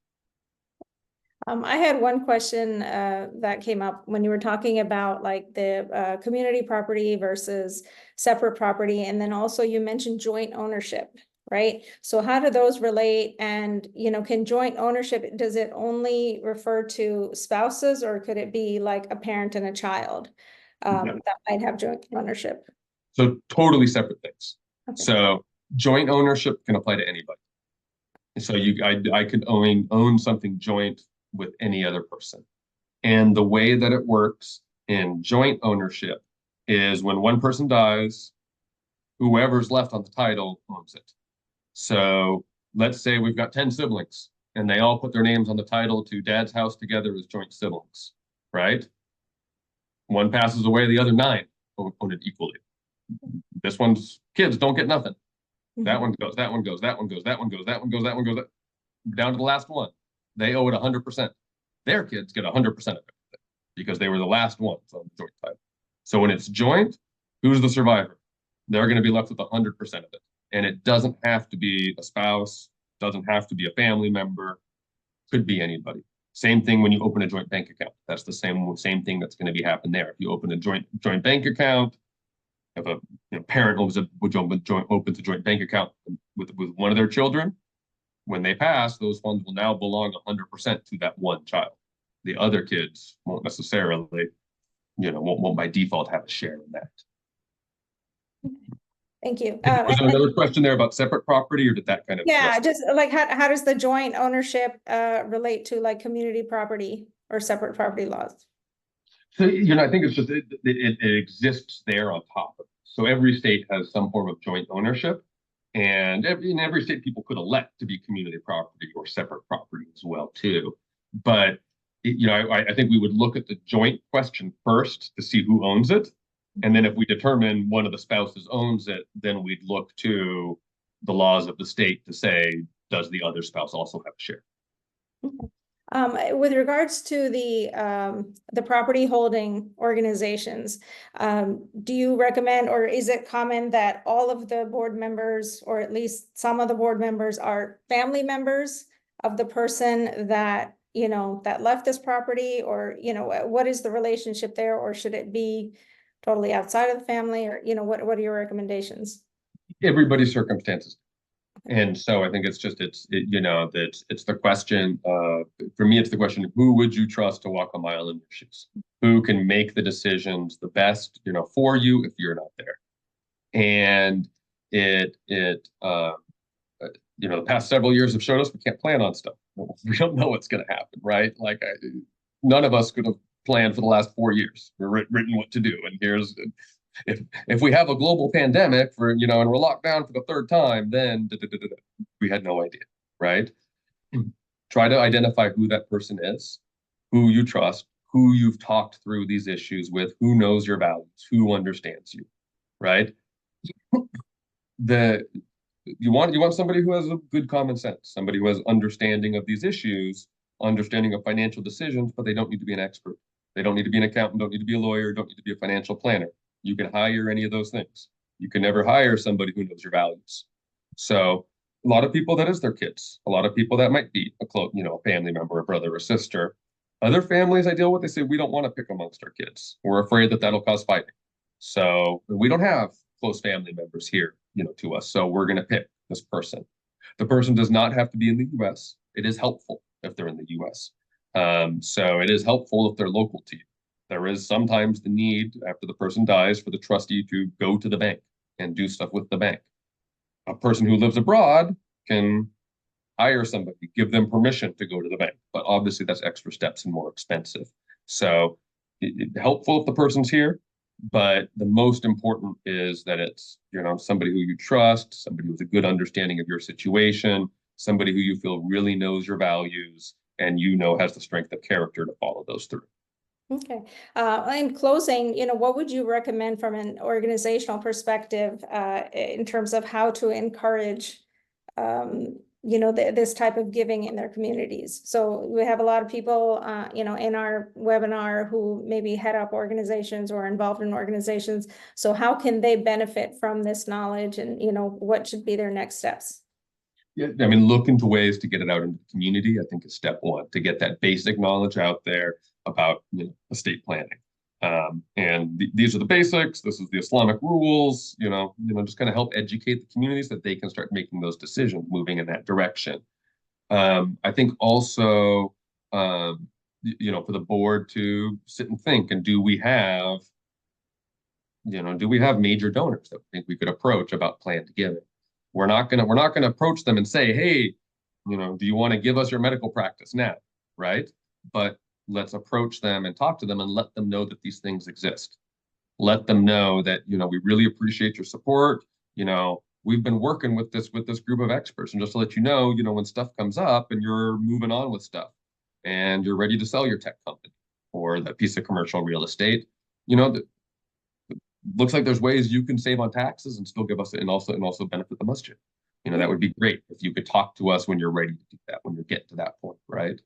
I had one question that came up when you were talking about like the community property versus separate property. And then also you mentioned joint ownership, right? So how do those relate? And, can joint ownership, does it only refer to spouses, or could it be like a parent and a child that might have joint ownership? So totally separate things. Okay. So joint ownership can apply to anybody. So I could own something joint with any other person. And the way that it works in joint ownership is when one person dies, whoever's left on the title owns it. So let's say we've got 10 siblings and they all put their names on the title to dad's house together as joint siblings, right? One passes away, the other 9 own it equally. This one's kids don't get nothing. That one goes, that one goes, that one goes, that one goes, that one goes, that one goes, down to the last one. They owe it 100%. Their kids get 100% of it because they were the last ones on the joint title. So when it's joint, who's the survivor? They're going to be left with 100% of it. And it doesn't have to be a spouse, doesn't have to be a family member, could be anybody. Same thing when you open a joint bank account. That's the same thing that's going to be happening there. If you open a joint bank account, if a parent opens a joint bank account with one of their children, when they pass, those funds will now belong 100% to that one child. The other kids won't necessarily, won't by default have a share in that. Thank you. Was there another question there about separate property, or did that kind of? Yeah, just like how does the joint ownership relate to like community property or separate property laws? So, I think it's just, it exists there on top of it. So every state has some form of joint ownership. And in every state, people could elect to be community property or separate property as well, too. But, I think we would look at the joint question first to see who owns it. And then if we determine one of the spouses owns it, then we'd look to the laws of the state to say, does the other spouse also have a share? With regards to the property holding organizations, do you recommend, or is it common that all of the board members, or at least some of the board members, are family members of the person that, that left this property? Or, what is the relationship there? Or should it be totally outside of the family? Or, what are your recommendations? Everybody's circumstances. And so I think it's the question, for me, it's the question, who would you trust to walk a mile in your shoes? Who can make the decisions the best, for you if you're not there? And the past several years have showed us we can't plan on stuff. We don't know what's going to happen, right? Like none of us could have planned for the last 4 years. We're written what to do. And here's, if we have a global pandemic and we're locked down for the 3rd time, then we had no idea, right? Try to identify who that person is, who you trust, who you've talked through these issues with, who knows your values, who understands you, right? You want somebody who has a good common sense, somebody who has understanding of these issues, understanding of financial decisions, but they don't need to be an expert. They don't need to be an accountant, don't need to be a lawyer, don't need to be a financial planner. You can hire any of those things. You can never hire somebody who knows your values. So a lot of people, that is their kids. A lot of people, that might be a family member, a brother or sister. Other families I deal with, they say, we don't want to pick amongst our kids. We're afraid that that'll cause fighting. So we don't have close family members here, to us. So we're going to pick this person. The person does not have to be in the US. It is helpful if they're in the US. So it is helpful if they're local to you. There is sometimes the need after the person dies for the trustee to go to the bank and do stuff with the bank. A person who lives abroad can hire somebody, give them permission to go to the bank, but obviously that's extra steps and more expensive. So helpful if the person's here, but the most important is that it's, somebody who you trust, somebody with a good understanding of your situation, somebody who you feel really knows your values and has the strength of character to follow those through. Okay. In closing, what would you recommend from an organizational perspective in terms of how to encourage, this type of giving in their communities? So we have a lot of people, in our webinar who maybe head up organizations or involved in organizations. So how can they benefit from this knowledge, and, what should be their next steps? Yeah, I mean, look into ways to get it out into the community, I think is step one, to get that basic knowledge out there about estate planning. And these are the basics. This is the Islamic rules, just kind of help educate the communities that they can start making those decisions, moving in that direction. I think also, for the board to sit and think, and do we have major donors that we think we could approach about planned giving? We're not gonna approach them and say, hey, do you want to give us your medical practice now, right? But let's approach them and talk to them and let them know that these things exist. Let them know that we really appreciate your support. We've been working with this group of experts, and just to let you know, when stuff comes up and you're moving on with stuff, and you're ready to sell your tech company or that piece of commercial real estate, looks like there's ways you can save on taxes and still give us and also benefit the masjid. That would be great if you could talk to us when you're ready to do that, when you're getting to that point, right?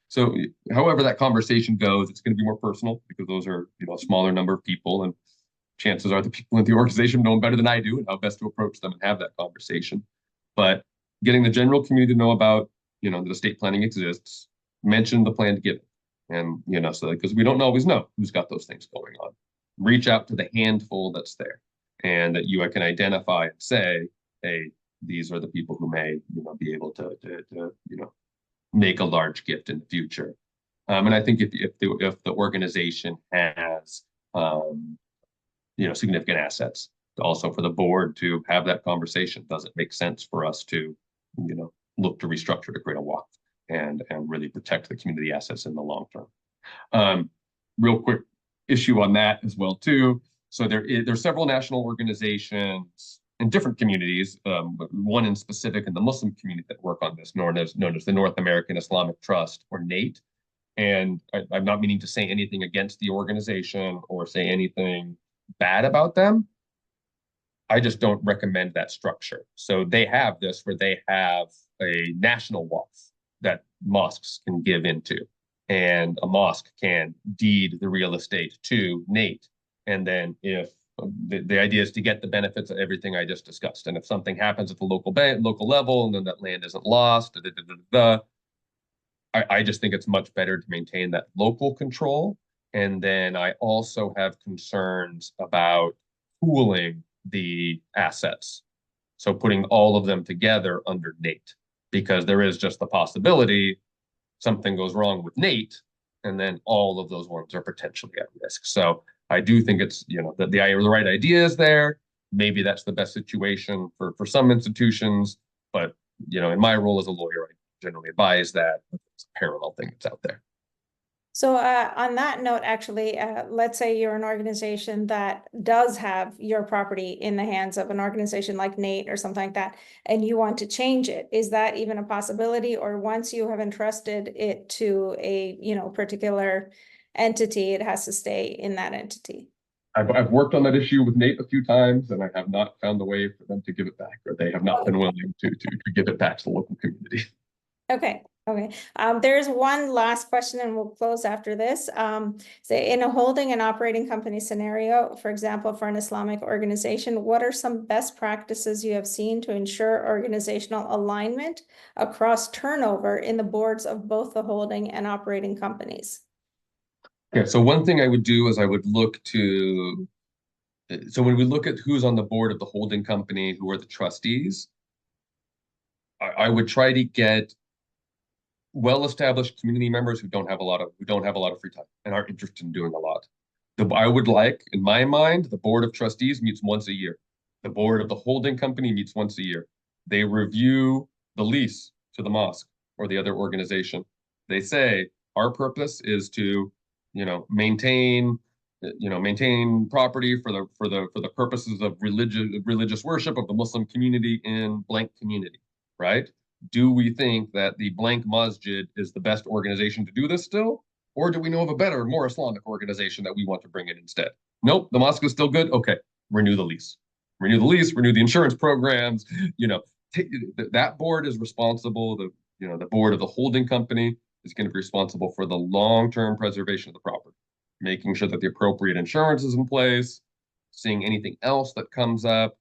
So however that conversation goes, it's going to be more personal because those are, a smaller number of people, and chances are the people in the organization know them better than I do and how best to approach them and have that conversation. But getting the general community to know about, that estate planning exists, mention the planned giving. And, so because we don't always know who's got those things going on. Reach out to the handful that's there, and that you can identify and say, hey, these are the people who may, be able to make a large gift in the future. And I think if the organization has, significant assets, also for the board to have that conversation, does it make sense for us to, look to restructure to create a waqf and really protect the community assets in the long term? Real quick issue on that as well too. So there's several national organizations in different communities, one in specific in the Muslim community that work on this, known as the North American Islamic Trust, or NATE. And I'm not meaning to say anything against the organization or say anything bad about them. I just don't recommend that structure. So they have this where they have a national waqf that mosques can give into. And a mosque can deed the real estate to NATE. And then if the idea is to get the benefits of everything I just discussed. And if something happens at the local level, and then that land isn't lost, I just think it's much better to maintain that local control. And then I also have concerns about pooling the assets. So putting all of them together under NATE, because there is just the possibility something goes wrong with NATE, and then all of those ones are potentially at risk. So I do think it's, that the right idea is there. Maybe that's the best situation for some institutions, but, in my role as a lawyer, I generally advise that it's a parallel thing that's out there. So on that note, actually, let's say you're an organization that does have your property in the hands of an organization like NATE or something like that, and you want to change it. Is that even a possibility? Or once you have entrusted it to a particular entity, it has to stay in that entity? I've worked on that issue with NATE a few times, and I have not found a way for them to give it back, or they have not been willing to give it back to the local community. Okay. Okay. There's one last question and we'll close after this. So in a holding and operating company scenario, for example, for an Islamic organization, what are some best practices you have seen to ensure organizational alignment across turnover in the boards of both the holding and operating companies? Yeah, so one thing I would do is I would look to, so when we look at who's on the board of the holding company, who are the trustees, I would try to get well-established community members who don't have a lot of free time and aren't interested in doing a lot. I would like, in my mind, the board of trustees meets once a year. The board of the holding company meets once a year. They review the lease to the mosque or the other organization. They say, our purpose is to, maintain property for the purposes of religious worship of the Muslim community in blank community, right? Do we think that the blank masjid is the best organization to do this still? Or do we know of a better, more Islamic organization that we want to bring in instead? Nope, the mosque is still good. Okay, renew the lease. Renew the lease, renew the insurance programs. That board is responsible. The board of the holding company is going to be responsible for the long-term preservation of the property, making sure that the appropriate insurance is in place, seeing anything else that comes up,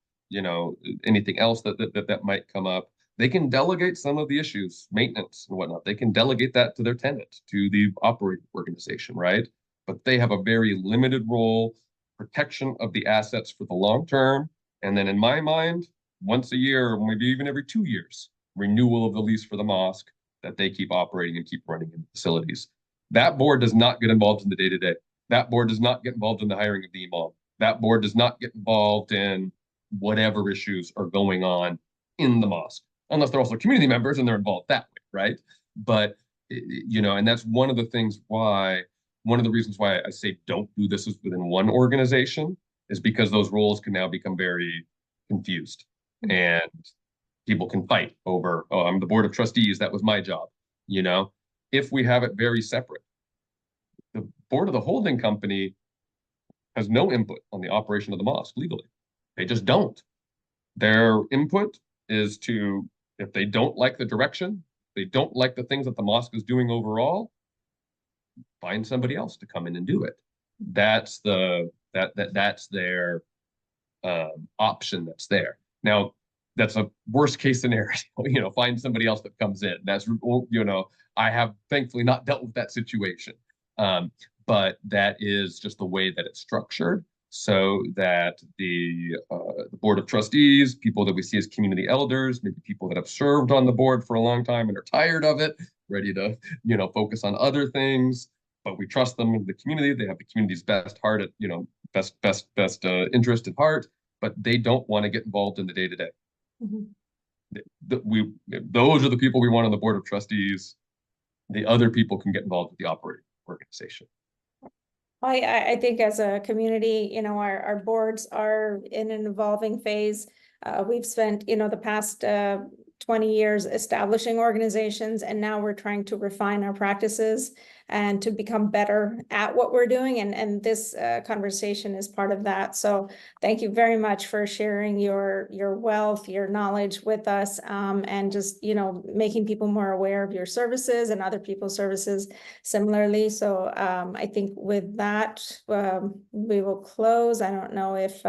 anything else that might come up. They can delegate some of the issues, maintenance and whatnot. They can delegate that to their tenant, to the operating organization, right? But they have a very limited role, protection of the assets for the long term. And then in my mind, once a year, or maybe even every 2 years, renewal of the lease for the mosque that they keep operating and keep running in the facilities. That board does not get involved in the day-to-day. That board does not get involved in the hiring of the imam. That board does not get involved in whatever issues are going on in the mosque, unless they're also community members and they're involved that way, right? But, and that's one of the reasons why I say don't do this within one organization, is because those roles can now become very confused and people can fight over, oh, I'm the board of trustees, that was my job. If we have it very separate, the board of the holding company has no input on the operation of the mosque legally. They just don't. Their input is to, if they don't like the direction, they don't like the things that the mosque is doing overall, find somebody else to come in and do it. That's their option that's there. Now, that's a worst case scenario, find somebody else that comes in. I have thankfully not dealt with that situation. But that is just the way that it's structured, so that the board of trustees, people that we see as community elders, maybe people that have served on the board for a long time and are tired of it, ready to, focus on other things, but we trust them in the community. They have the community's best heart at, best interest at heart, but they don't want to get involved in the day-to-day. Those are the people we want on the board of trustees. The other people can get involved with the operating organization. I think as a community, our boards are in an evolving phase. We've spent, the past 20 years establishing organizations, and now we're trying to refine our practices and to become better at what we're doing. And this conversation is part of that. So thank you very much for sharing your wealth, your knowledge with us, and just, making people more aware of your services and other people's services similarly. So I think with that, we will close. I don't know if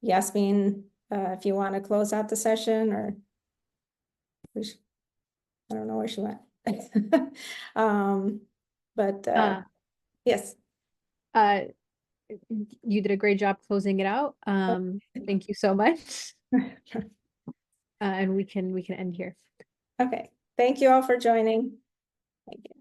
Yasmin, if you want to close out the session, or I don't know where she went. Yes. You did a great job closing it out. Thank you so much. And we can end here. Okay. Thank you all for joining. Thank you.